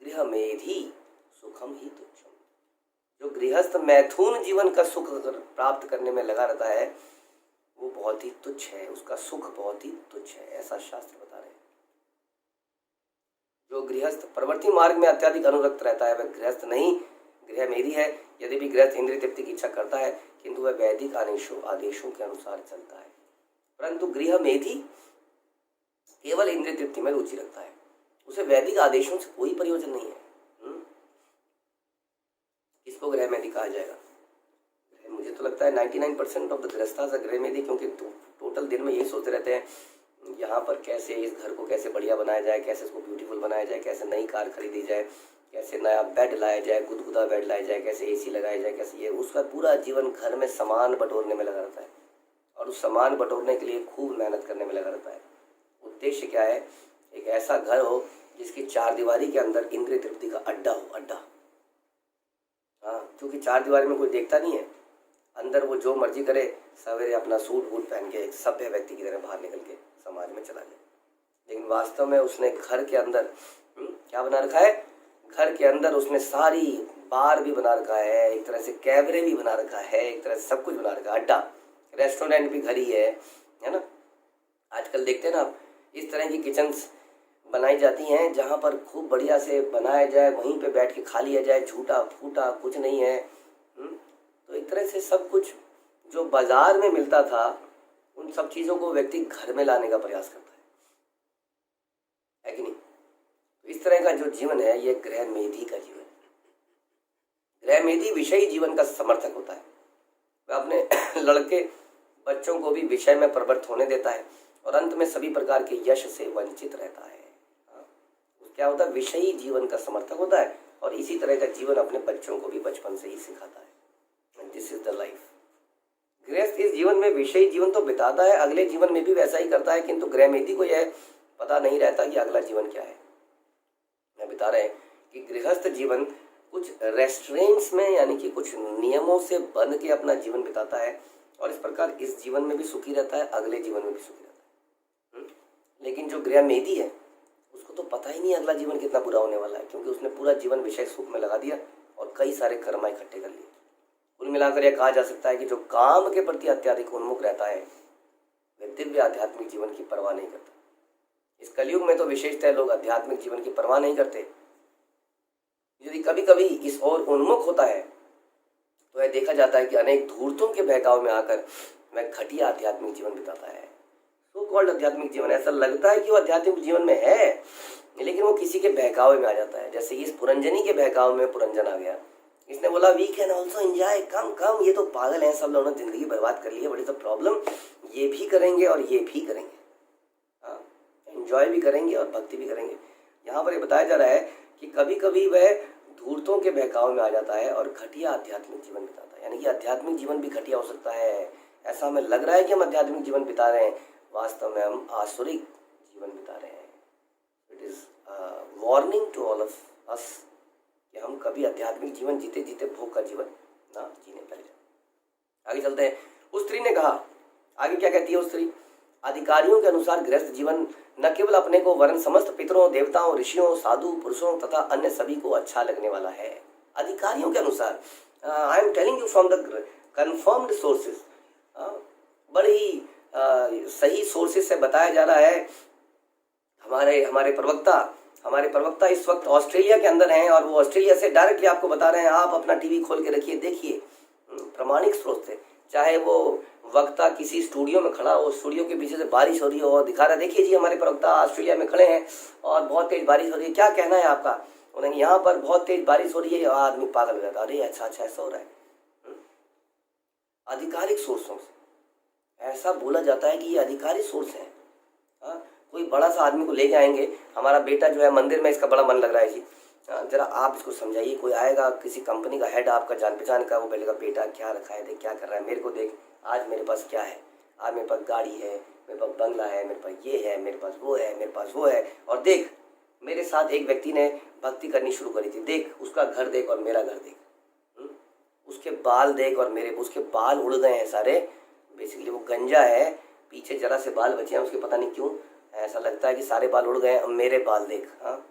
गृह मेधी सुखम ही तुच्छम। जो गृहस्थ मैथुन जीवन का सुख प्राप्त करने में लगा रहता है वो बहुत ही तुच्छ है, उसका सुख बहुत ही तुच्छ है, ऐसा शास्त्र बता रहे हैं। जो गृहस्थ प्रवृत्ति मार्ग में अत्यधिक अनुरक्त रहता है वह गृहस्थ नहीं गृह मेधी है। यदि भी गृहस्थ इंद्रिय तृप्ति की इच्छा करता है किंतु वह वैदिक आदेशों के अनुसार चलता है, परंतु गृह मेधी केवल इंद्रिय तृप्ति में रुचि रखता है, उसे वैदिक आदेशों से कोई प्रयोजन नहीं है। इसको गृह मेधी कहा जाएगा। मुझे तो लगता है 99% ऑफ द गृहस्था से गृह मेधी, क्योंकि टोटल दिन में यही सोचते रहते हैं यहाँ पर कैसे इस घर को कैसे बढ़िया बनाया जाए, कैसे इसको ब्यूटीफुल बनाया जाए, कैसे नई कार खरीदी जाए, कैसे नया बेड लाया जाए, गुदगुदा बेड लाया जाए, कैसे एसी लगाया जाए, कैसे ये। उसका पूरा जीवन घर में सामान बटोरने में लगा रहता है और उस सामान बटोरने के लिए खूब मेहनत करने में लगा रहता है। उद्देश्य क्या है, एक ऐसा घर हो जिसकी चार दीवारी के अंदर इंद्रिय तृप्ति का अड्डा हो, अड्डा। क्योंकि चार दीवारी में कोई देखता नहीं है, अंदर वो जो मर्जी करे, सवेरे अपना सूट बूट पहन के एक सभ्य व्यक्ति की तरह बाहर निकल के समाज में चला जाए, लेकिन वास्तव में उसने घर के अंदर क्या बना रखा है, घर के अंदर उसने सारी बार भी बना रखा है, एक तरह से कैबरे भी बना रखा है, एक तरह से सब कुछ बना रखा है, अड्डा, रेस्टोरेंट भी घर ही है ना। आजकल देखते हैं ना आप, इस तरह की किचन्स बनाई जाती हैं जहाँ पर खूब बढ़िया से बनाया जाए, वहीं पे बैठ के खा लिया जाए, झूठा फूटा कुछ नहीं है। तो एक तरह से सब कुछ जो बाजार में मिलता था उन सब चीज़ों को व्यक्ति घर में लाने का प्रयास करता है कि नहीं। तो इस तरह का जो जीवन है ये गृह मेधी का जीवन है। गृह मेधी विषयी जीवन का समर्थक होता है, वह अपने लड़के बच्चों को भी विषय में प्रवृत्त होने देता है और अंत में सभी प्रकार के यश से वंचित रहता है। क्या होता है, विषयी जीवन का समर्थक होता है और इसी तरह का जीवन अपने बच्चों को भी बचपन से ही सिखाता है। This is the life. गृहस्थ इस जीवन में विषयी जीवन तो बिताता है, अगले जीवन में भी वैसा ही करता है, किंतु गृह मेधी को यह पता नहीं रहता कि अगला जीवन क्या है। मैं बता रहे हैं कि गृहस्थ जीवन कुछ रेस्ट्रेंट्स में यानी कि कुछ नियमों से बंध के अपना जीवन बिताता है और इस प्रकार इस जीवन में भी सुखी रहता है, अगले जीवन में भी सुखी रहता है। लेकिन जो गृह मेधी है उसको तो पता ही नहीं अगला जीवन कितना बुरा होने वाला है, क्योंकि उसने पूरा जीवन विषय सुख में लगा दिया और कई सारे कर्म इकट्ठे कर लिए। कुल मिलाकर यह कहा जा सकता है कि जो काम के प्रति अत्यधिक उन्मुख रहता है वह दिव्य आध्यात्मिक जीवन की परवाह नहीं करता। इस कलयुग में तो विशेषतः लोग आध्यात्मिक जीवन की परवाह नहीं करते। यदि कभी कभी इस ओर उन्मुख होता है तो यह देखा जाता है कि अनेक धूर्तों के बहकाव में आकर वह घटिया आध्यात्मिक जीवन बिताता है। सो कॉल्ड आध्यात्मिक जीवन, ऐसा लगता है कि वो आध्यात्मिक जीवन में है, लेकिन वो किसी के बहकावे में आ जाता है। जैसे इस पुरंजनी के बहकाव में पुरंजन आ गया, इसने बोला वी कैन ऑल्सो एंजॉय, कम कम, ये तो पागल हैं सब लोगों ने जिंदगी बर्बाद कर ली है, बड़ी तो प्रॉब्लम, ये भी करेंगे और ये भी करेंगे, हाँ, एंजॉय भी करेंगे और भक्ति भी करेंगे। यहाँ पर ये बताया जा रहा है कि कभी कभी वह धूर्तों के बहकाव में आ जाता है और घटिया आध्यात्मिक जीवन बिताता है। यानी कि आध्यात्मिक जीवन भी घटिया हो सकता है। ऐसा हमें लग रहा है कि हम आध्यात्मिक जीवन बिता रहे हैं, वास्तव में हम आसुरिक जीवन बिता रहे हैं। It is warning to all of us कि हम कभी आध्यात्मिक जीवन जीते जीते भोग का जीवन ना जीने लग जाए। आगे चलते हैं। उस स्त्री ने कहा, आगे क्या कहती है उस स्त्री, अधिकारियों के अनुसार गृहस्थ जीवन न केवल अपने को वरन समस्त पितरों, देवताओं, ऋषियों, साधु पुरुषों तथा अन्य सभी को अच्छा लगने वाला है। अधिकारियों के अनुसार, I am telling you from the confirmed sources, बड़ी सही सोर्सेज से बताया जा रहा है। हमारे प्रवक्ता इस वक्त ऑस्ट्रेलिया के अंदर हैं और वो ऑस्ट्रेलिया से डायरेक्टली आपको बता रहे हैं। आप अपना टीवी खोल के रखिए, देखिए, प्रमाणिक स्रोत से, चाहे वो वक्ता किसी स्टूडियो में खड़ा हो, स्टूडियो के पीछे से बारिश हो रही हो, दिखा रहा है, देखिए जी हमारे प्रवक्ता ऑस्ट्रेलिया में खड़े हैं और बहुत तेज बारिश हो रही है, क्या कहना है आपका? उन्हें यहाँ पर बहुत तेज बारिश हो रही है, आदमी पागल हो जाता है, अरे अच्छा ऐसा हो रहा है। आधिकारिक सोर्सों से ऐसा बोला जाता है कि ये आधिकारिक सोर्स है। कोई बड़ा सा आदमी को ले जाएंगे, हमारा बेटा जो है मंदिर में, इसका बड़ा मन लग रहा है जी, जरा आप इसको समझाइए। कोई आएगा, किसी कंपनी का हेड आपका जान पहचान का, वो बोलेगा बेटा क्या रखा है, देख क्या कर रहा है, मेरे को देख, आज मेरे पास क्या है, आज मेरे पास गाड़ी है, मेरे पास बंगला है, मेरे पास ये है, मेरे पास वो है, मेरे पास वो है, और देख मेरे साथ एक व्यक्ति ने भक्ति करनी शुरू करी थी, देख उसका घर देख और मेरा घर देख, उसके बाल देख और मेरे, उसके बाल उड़ गए हैं सारे, बेसिकली वो गंजा है, पीछे जरा से बाल बचे हैं उसके, पता नहीं क्यों ऐसा लगता है कि सारे बाल उड़ गए हैं। अब मेरे बाल देख, हाँ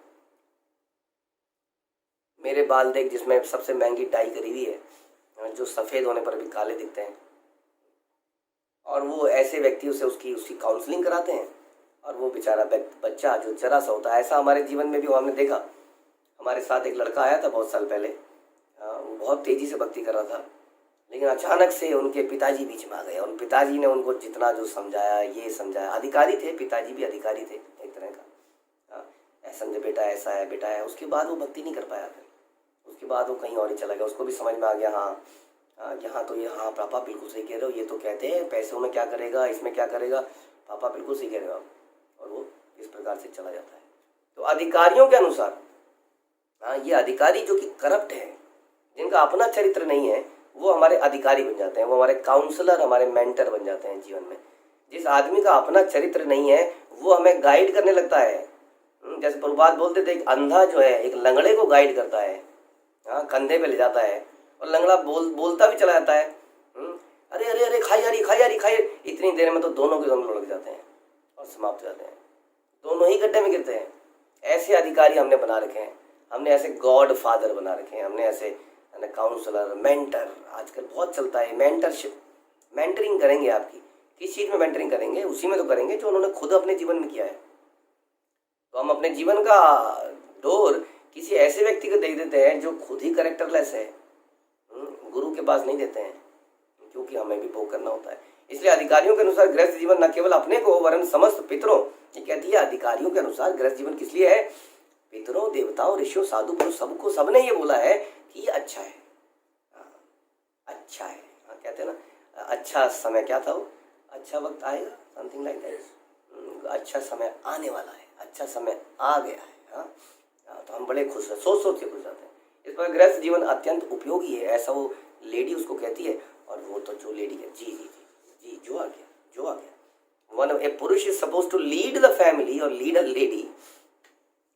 मेरे बाल देख, जिसमें सबसे महंगी डाई करी हुई है, जो सफ़ेद होने पर भी काले दिखते हैं, और वो ऐसे व्यक्ति उसे उसकी काउंसलिंग कराते हैं, और वो बेचारा बच्चा जो जरा सा होता है, ऐसा हमारे जीवन में भी हमने देखा। हमारे साथ एक लड़का आया था बहुत साल पहले, वो बहुत तेज़ी से भक्ति कर रहा था, लेकिन अचानक से उनके पिताजी बीच में आ गए। उन पिताजी ने उनको जितना जो समझाया, ये समझाया, अधिकारी थे, पिताजी भी अधिकारी थे एक तरह का, समझे बेटा ऐसा है, बेटा है। उसके बाद वो भक्ति नहीं कर पाया। फिर उसके बाद वो कहीं और ही चला गया। उसको भी समझ में आ गया, हाँ यहाँ तो ये, हाँ पापा बिल्कुल सही कह रहे हो, ये तो कहते हैं पैसों में क्या करेगा, इसमें क्या करेगा, पापा बिल्कुल सही कह रहे हो आप, और वो इस प्रकार से चला जाता है। तो अधिकारियों के अनुसार, ये अधिकारी जो कि करप्ट है, जिनका अपना चरित्र नहीं है, वो हमारे अधिकारी बन जाते हैं, वो हमारे काउंसलर, हमारे मेंटर बन जाते हैं जीवन में। जिस आदमी का अपना चरित्र नहीं है वो हमें गाइड करने लगता है। जैसे प्रभुपाद बोलते थे, एक अंधा जो है एक लंगड़े को गाइड करता है, कंधे पे ले जाता है, और लंगड़ा बोलता भी चला जाता है, अरे अरे अरे खाई जा रही, इतनी देर में तो दोनों के दोनों लग जाते हैं और समाप्त हो जाते हैं, दोनों ही गड्ढे में गिरते हैं। ऐसे अधिकारी हमने बना रखे हैं, हमने ऐसे गॉड फादर बना रखे हैं, हमने ऐसे काउंसलर, मेंटर, आजकल बहुत चलता है मेंटरशिप। मेंटरिंग करेंगे आपकी, किस चीज़ में मेंटरिंग करेंगे? उसी में तो करेंगे जो उन्होंने खुद अपने जीवन में किया है। तो हम अपने जीवन का डोर किसी ऐसे व्यक्ति को दे देते हैं जो खुद ही कैरेक्टरलेस है, गुरु के पास नहीं देते हैं, क्योंकि हमें भी भोग करना होता है। इसलिए अधिकारियों के अनुसार गृहस्थ जीवन न केवल अपने को वरन समस्त पितरों, ये कहती है अधिकारियों के अनुसार गृहस्थ जीवन किस लिए है? पितरों, देवताओं, ऋषियों, साधु पुरुष, सबने ये बोला है कि ये अच्छा है, अच्छा है। कहते हैं ना, अच्छा समय क्या था वो, अच्छा वक्त आएगा, समथिंग लाइक दैट, अच्छा समय आने वाला है, अच्छा समय आ गया है। तो हम बड़े खुश हैं, सोच के खुश रहते हैं। इस पर गृहस्थ जीवन अत्यंत उपयोगी है, ऐसा वो लेडी उसको कहती है। और वो तो जो लेडी है, जी जो आ गया वन, ए पुरुष is suppose to lead the family और लीड अ लेडी।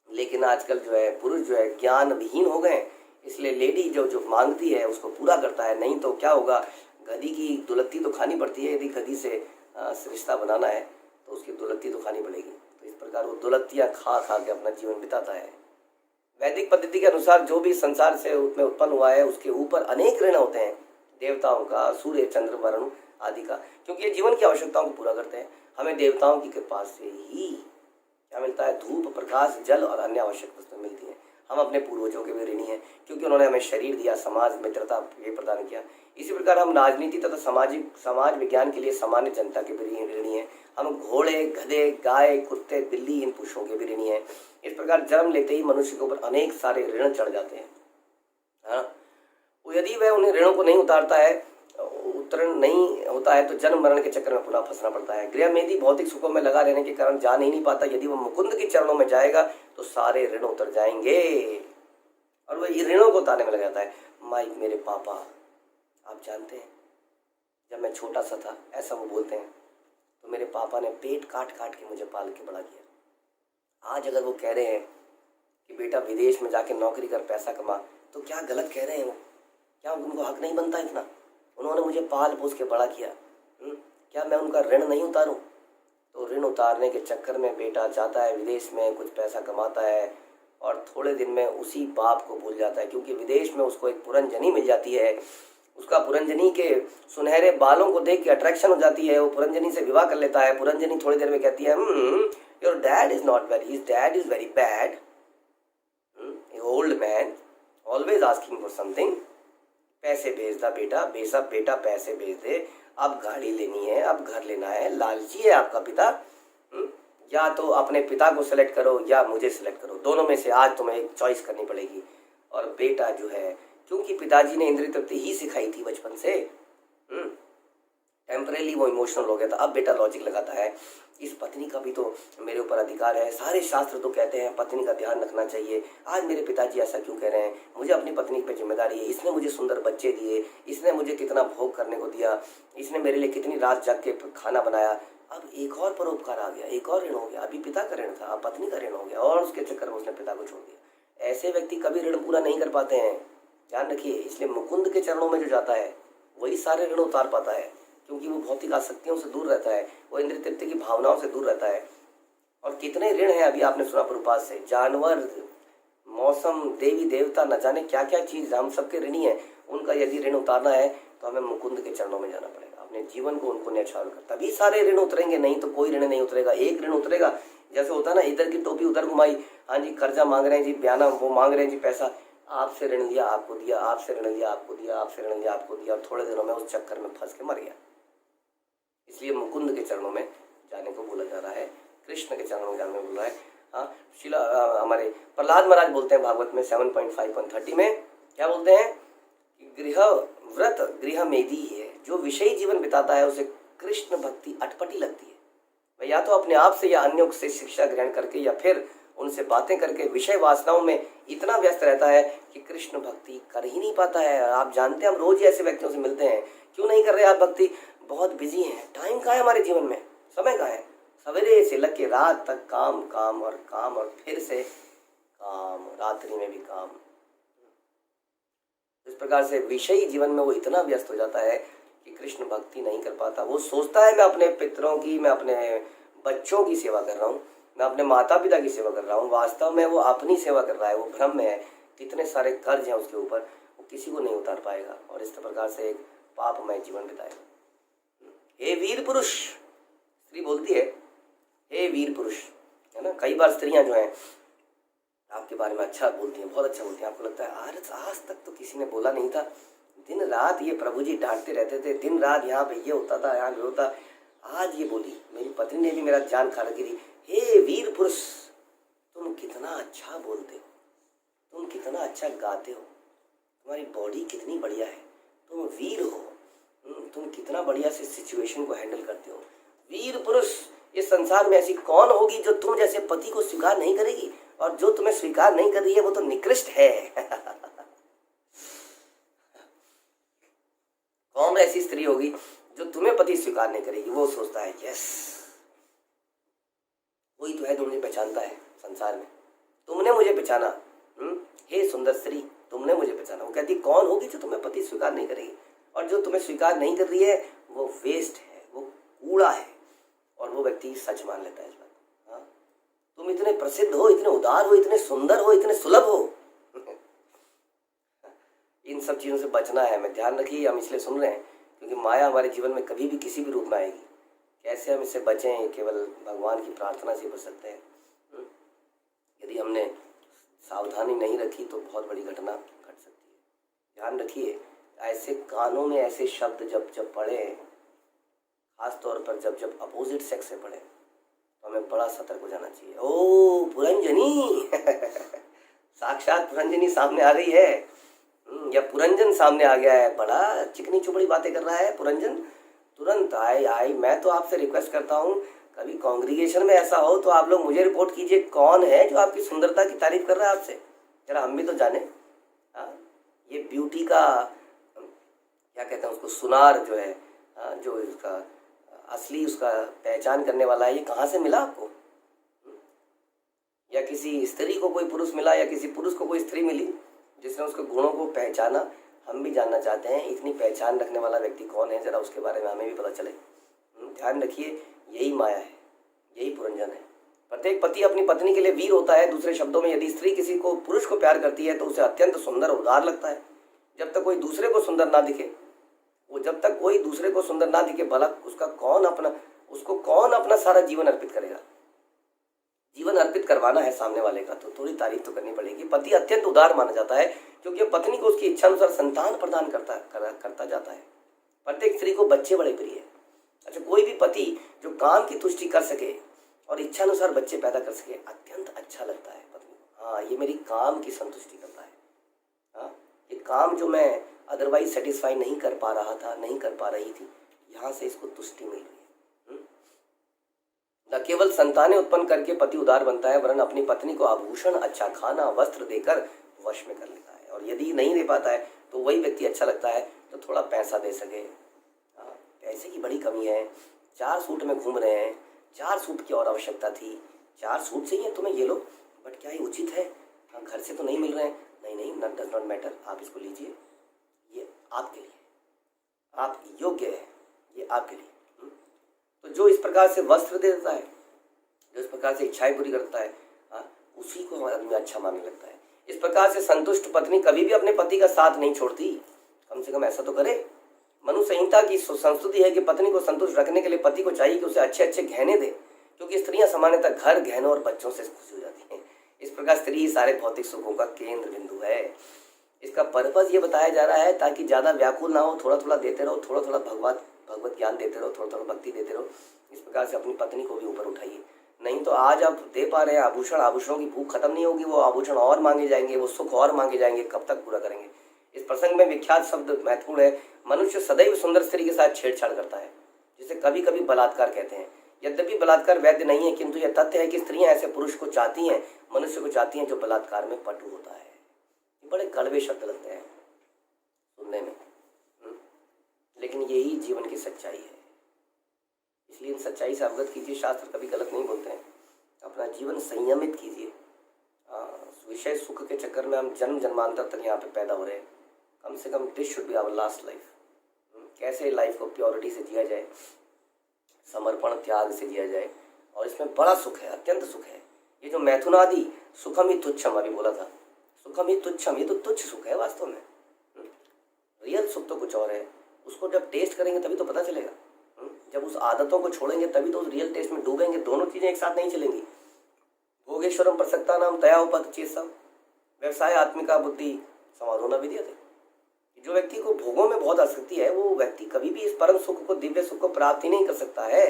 लेकिन आजकल जो है पुरुष जो है ज्ञान विहीन हो गए, इसलिए लेडी जो मांगती है उसको पूरा करता है। नहीं तो क्या होगा, गधी की दुलत्ती तो खानी पड़ती है, यदि गधी से रिश्ता बनाना है तो उसकी दुलत्ती तो खानी पड़ेगी। तो इस प्रकार वो दुलत्तियाँ खा के अपना जीवन बिताता है। वैदिक पद्धति के अनुसार जो भी संसार से उसमें उत्पन्न हुआ है उसके ऊपर अनेक ऋण होते हैं, देवताओं का, सूर्य, चंद्र, वरुण आदि का, क्योंकि ये जीवन की आवश्यकताओं को पूरा करते हैं। हमें देवताओं की कृपा से ही क्या मिलता है? धूप, प्रकाश, जल और अन्य आवश्यक वस्तुएं मिलती हैं। हम अपने पूर्वजों के भी ऋणी हैं, क्योंकि उन्होंने हमें शरीर दिया, समाज मित्रता ये प्रदान किया। इसी प्रकार हम राजनीति तथा समाज विज्ञान के लिए सामान्य जनता के भी ऋणी हैं। हम घोड़े, गधे, गाय, कुत्ते, बिल्ली, इन पुरुषों के भी ऋणी हैं। इस प्रकार जन्म लेते ही मनुष्य के ऊपर अनेक सारे ऋण चढ़ जाते हैं। हाँ, यदि वह उन्हें ऋणों को नहीं उतारता है, उत्तरण नहीं होता है, तो जन्म मरण के चक्कर में पुनः फंसना पड़ता है। गृहमेधी भौतिक सुखों में लगा रहने के कारण जान ही नहीं पाता, यदि वह मुकुंद के चरणों में जाएगा तो सारे ऋण उतर जाएंगे, और वह ऋणों को उतारने में लग जाता है। माइक मेरे पापा, आप जानते हैं जब मैं छोटा सा था, ऐसा वो बोलते हैं, तो मेरे पापा ने पेट काट काट के मुझे पाल के बड़ा किया। आज अगर वो कह रहे हैं कि बेटा विदेश में जाके नौकरी कर, पैसा कमा, तो क्या गलत कह रहे हैं वो? क्या उनको हक नहीं बनता इतना? उन्होंने मुझे पाल पोस के बड़ा किया, क्या मैं उनका ऋण नहीं उतारूं? तो ऋण उतारने के चक्कर में बेटा जाता है विदेश में, कुछ पैसा कमाता है, और थोड़े दिन में उसी बाप को भूल जाता है, क्योंकि विदेश में उसको एक पुरंजनी मिल जाती है। उसका पुरंजनी के सुनहरे बालों को देख के अट्रैक्शन हो जाती है, वो पुरंजनी से विवाह कर लेता है। पुरंजनी थोड़ी देर में कहती है, your dad is not very, his dad is very bad, old man always asking for something, पैसे भेज दा बेटा, बेशक बेटा पैसे भेज दे, अब गाड़ी लेनी है, अब घर लेना है, लालची है आपका पिता, या तो अपने पिता को सिलेक्ट करो या मुझे सिलेक्ट करो, दोनों में से आज तुम्हें एक चॉइस करनी पड़ेगी। और बेटा जो है, क्योंकि पिताजी ने इंद्रिय तृप्ति ही सिखाई थी बचपन से, टेम्परेली वो इमोशनल हो गया था। अब बेटा लॉजिक लगाता है, इस पत्नी का भी तो मेरे ऊपर अधिकार है, सारे शास्त्र तो कहते हैं पत्नी का ध्यान रखना चाहिए, आज मेरे पिताजी ऐसा क्यों कह रहे हैं? मुझे अपनी पत्नी पे जिम्मेदारी है, इसने मुझे सुंदर बच्चे दिए, इसने मुझे कितना भोग करने को दिया, इसने मेरे लिए कितनी रात जाग के खाना बनाया, अब एक और परोपकार आ गया, एक और ऋण हो गया। अभी पिता का ऋण था, अब पत्नी का ऋण हो गया, और उसके चक्कर में उसने पिता को छोड़ दिया। ऐसे व्यक्ति कभी ऋण पूरा नहीं कर पाते हैं, ध्यान रखिए। इसलिए मुकुंद के चरणों में जो जाता है वही सारे ऋण उतार पाता है, क्योंकि वो भौतिक आसक्तियों से दूर रहता है, वो इंद्रिय तृप्ति की भावनाओं से दूर रहता है। और कितने ऋण हैं, अभी आपने सुना प्रभुपाद से, जानवर, मौसम, देवी देवता, न जाने क्या क्या चीज, हम सबके ऋणी हैं। उनका यदि ऋण उतारना है तो हमें मुकुंद के चरणों में जाना पड़ेगा, अपने जीवन को उनको न्यौछावर कर, तभी सारे ऋण उतरेंगे, नहीं तो कोई ऋण नहीं उतरेगा। एक ऋण उतरेगा, जैसे होता है ना, इधर की टोपी उधर घुमाई, हाँ जी कर्जा मांग रहे हैं जी, बयाना वो मांग रहे हैं जी पैसा, आपसे ऋण लिया आपको दिया, आपसे ऋण लिया आपको दिया, आपसे ऋण लिया आपको दिया, और थोड़े दिनों में उस चक्कर में फंस के मर गया। इसलिए मुकुंद के चरणों में जाने को बोला जा रहा है, कृष्ण के चरणों में जाने को बोल रहा है। हाँ, शिला हमारे प्रहलाद महाराज बोलते हैं भागवत में 7.5.30 में, क्या बोलते हैं कि गृह व्रत गृह मेदी है, जो विषयी जीवन बिताता है उसे कृष्ण भक्ति अटपटी लगती है। वह या तो अपने आप से या अन्यों से शिक्षा ग्रहण करके या फिर उनसे बातें करके विषय वासनाओं में इतना व्यस्त रहता है कि कृष्ण भक्ति कर ही नहीं पाता है। आप जानते हैं, हम रोज ही ऐसे व्यक्तियों से मिलते हैं, क्यों नहीं कर रहे आप भक्ति? बहुत बिजी हैं, टाइम कहाँ है हमारे जीवन में, समय कहाँ है? सवेरे से लग के रात तक काम काम और काम, और फिर से काम, रात्रि में भी काम। इस प्रकार से विषयी जीवन में वो इतना व्यस्त हो जाता है कि कृष्ण भक्ति नहीं कर पाता। वो सोचता है मैं अपने पितरों की, मैं अपने बच्चों की सेवा कर रहा हूँ, मैं अपने माता पिता की सेवा कर रहा हूँ, वास्तव में वो अपनी सेवा कर रहा है, वो भ्रम में है। कितने सारे कर्ज हैं उसके ऊपर, वो किसी को नहीं उतार पाएगा, और इस प्रकार से एक पापमय जीवन बिताएगा। हे वीर पुरुष, स्त्री बोलती है हे वीर पुरुष, है ना। कई बार स्त्रियां जो हैं आपके बारे में अच्छा बोलती हैं, बहुत अच्छा बोलती हैं, आपको लगता है आज तक तो किसी ने बोला नहीं था, दिन रात ये प्रभु जी डांटते रहते थे, दिन रात यहाँ पे ये होता था, यहाँ पे होता, आज ये बोली, मेरी पत्नी ने भी मेरा जान खा रखी थी। हे वीर पुरुष, तुम कितना अच्छा बोलते हो, तुम कितना अच्छा गाते हो, तुम्हारी बॉडी कितनी बढ़िया है, तुम वीर हो, तुम कितना बढ़िया से सिचुएशन को हैंडल करते हो। वीर पुरुष, इस संसार में ऐसी कौन होगी जो तुम जैसे पति को स्वीकार नहीं करेगी, और जो तुम्हें स्वीकार नहीं कर रही है वो तो निकृष्ट है। कौन ऐसी स्त्री होगी जो तुम्हें पति स्वीकार नहीं करेगी? वो सोचता है यस, वही तो है जो मुझे पहचानता है संसार में, तुमने मुझे पहचाना, हे सुंदर स्त्री, तुमने मुझे पहचाना। वो कहती कौन होगी जो तुम्हें पति स्वीकार नहीं करेगी, और जो तुम्हें स्वीकार नहीं कर रही है वो वेस्ट है, वो कूड़ा है, और वो व्यक्ति सच मान लेता है इस बात। हाँ, तुम इतने प्रसिद्ध हो, इतने उदार हो, इतने सुंदर हो, इतने सुलभ हो। इन सब चीज़ों से बचना है। हमें ध्यान रखिए, हम इसलिए सुन रहे हैं क्योंकि माया हमारे जीवन में कभी भी किसी भी रूप में आएगी। कैसे हम इससे बचें? केवल भगवान की प्रार्थना से बच सकते हैं। यदि हमने सावधानी नहीं रखी तो बहुत बड़ी घटना घट सकती है। ध्यान रखिए, ऐसे कानों में ऐसे शब्द जब जब पढ़े, खास तौर पर जब जब अपोजिट सेक्स से पढ़े, तो हमें बड़ा सतर्क हो जाना चाहिए। ओ पुरंजनी साक्षात पुरंजनी सामने आ रही है, या पुरंजन सामने आ गया है, बड़ा चिकनी चुपड़ी बातें कर रहा है पुरंजन, तुरंत आई। मैं तो आपसे रिक्वेस्ट करता हूँ, कभी कांग्रीगेशन में ऐसा हो तो आप लोग मुझे रिपोर्ट कीजिए, कौन है जो आपकी सुंदरता की तारीफ कर रहा है आपसे, जरा हम भी तो जाने। ये ब्यूटी का क्या कहते हैं उसको, सुनार जो है, जो इसका असली उसका पहचान करने वाला है, ये कहाँ से मिला आपको? या किसी स्त्री को कोई पुरुष मिला, या किसी पुरुष को कोई स्त्री मिली जिसने उसके गुणों को पहचाना? हम भी जानना चाहते हैं इतनी पहचान रखने वाला व्यक्ति कौन है, जरा उसके बारे में हमें भी पता चले। ध्यान रखिए, यही माया है, यही पुरंजन है। प्रत्येक पति अपनी पत्नी के लिए वीर होता है। दूसरे शब्दों में, यदि स्त्री किसी को पुरुष को प्यार करती है तो उसे अत्यंत सुंदर उदार लगता है। जब तक कोई दूसरे को सुंदर ना दिखे, जब तक कोई दूसरे को सुंदर ना दिखे, भला उसको कौन अपना सारा जीवन अर्पित करेगा? जीवन अर्पित करवाना है सामने वाले का तो थोड़ी तारीफ तो करनी पड़ेगी। पति अत्यंत उदार माना जाता है क्योंकि पत्नी को उसकी इच्छा अनुसार संतान प्रदान करता जाता है। प्रत्येक स्त्री को बच्चे बड़े प्रिय है। अच्छा, कोई भी पति जो काम की तुष्टि कर सके और इच्छा अनुसार बच्चे पैदा कर सके, अत्यंत अच्छा लगता है पत्नी को। हाँ, ये मेरी काम की संतुष्टि करता है। हाँ, ये काम जो मैं अदरवाइज सेटिस्फाई नहीं कर पा रहा था, नहीं कर पा रही थी, यहाँ से इसको तुष्टि मिल रही है। न केवल संतानें उत्पन्न करके पति उदार बनता है, वरन अपनी पत्नी को आभूषण, अच्छा खाना, वस्त्र देकर वश में कर लेता है। और यदि नहीं दे पाता है तो वही व्यक्ति अच्छा लगता है तो थोड़ा पैसा दे सके। पैसे की बड़ी कमी है, 4 सूट में घूम रहे हैं, 4 सूट की और आवश्यकता थी, 4 सूट चाहिए तुम्हें, ये लो, बट क्या ये उचित है? हाँ, घर से तो नहीं मिल रहे हैं, नहीं, डज नॉट मैटर, आप इसको लीजिए, ये आपके लिए, आप योग्य है, ये आपके लिए। तो जो इस प्रकार से वस्त्र दे देता है, जो इस प्रकार से इच्छाएं पूरी करता है, उसी को आदमी अच्छा मानने लगता है। इस प्रकार से संतुष्ट पत्नी कभी भी अपने पति का साथ नहीं छोड़ती, कम से कम ऐसा तो करे। मनु संहिता की संस्तुति है कि पत्नी को संतुष्ट रखने के लिए पति को चाहिए कि उसे अच्छे अच्छे गहने दे, क्योंकि स्त्रियां सामान्यतः घर, गहनों और बच्चों से खुशी हो जाती हैं। इस प्रकार स्त्री ही सारे भौतिक सुखों का केंद्र बिंदु है। इसका पर्पज ये बताया जा रहा है ताकि ज़्यादा व्याकुल ना हो, थोड़ा थोड़ा देते रहो, थोड़ा थोड़ा भगवत ज्ञान देते रहो, थोड़ा थोड़ा भक्ति देते रहो। इस प्रकार से अपनी पत्नी को भी ऊपर उठाइए। नहीं तो आज आप दे पा रहे हैं आभूषण, आभूषणों की भूख खत्म नहीं होगी, वो आभूषण और मांगे जाएंगे, वो सुख और मांगे जाएंगे, कब तक पूरा करेंगे? इस प्रसंग में विख्यात शब्द महत्वपूर्ण है। मनुष्य सदैव सुंदर स्त्री के साथ छेड़छाड़ करता है, जिसे कभी कभी बलात्कार कहते हैं। यद्यपि बलात्कार वैध नहीं है, किंतु यह तथ्य है कि स्त्रियां ऐसे पुरुष को चाहती हैं, मनुष्य को चाहती हैं जो बलात्कार में पटु होता है। ये बड़े कड़वे शब्द लगते हैं सुनने में, लेकिन यही जीवन की सच्चाई है। इसलिए इन सच्चाई से अवगत कीजिए। शास्त्र कभी गलत नहीं बोलते हैं। अपना जीवन संयमित कीजिए। विषय सुख के चक्कर में हम जन्म जन्मांतर तक यहाँ पे पैदा हो रहे हैं। कम से कम this should be our last life. कैसे लाइफ को प्योरिटी से जिया जाए, समर्पण त्याग से जिया जाए, और इसमें बड़ा सुख है, अत्यंत सुख है। ये जो मैथुनादि सुखम ही तुच्छम अभी बोला था, सुखम ही तुच्छम, ये तो तुच्छ सुख है वास्तव में। रियल सुख तो कुछ और है। उसको जब टेस्ट करेंगे तभी तो पता चलेगा। जब उस आदतों को छोड़ेंगे तभी तो उस रियल टेस्ट में डूबेंगे। दोनों चीजें एक साथ नहीं चलेंगी। भोगेश्वरम प्रसक्ता नाम तया उपचेतम व्यवसाय आत्मिका बुद्धि समाधो न विद्यते। जो व्यक्ति को भोगों में बहुत आसक्ति है, वो व्यक्ति कभी भी इस परम सुख को, दिव्य सुख को प्राप्त ही नहीं कर सकता है।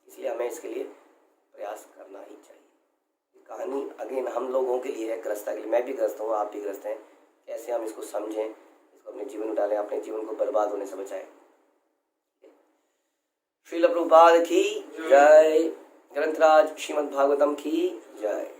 इसलिए हमें इसके लिए प्रयास करना ही चाहिए। कहानी अगेन हम लोगों के लिए है, ग्रस्ता के लिए। मैं भी ग्रस्त हूँ, आप भी ग्रस्त हैं। कैसे हम इसको समझें, इसको अपने जीवन में डालें, अपने जीवन को बर्बाद होने से बचाएं। श्रील प्रभुपाद की जय। ग्रंथराज श्रीमद् भागवतम की जय।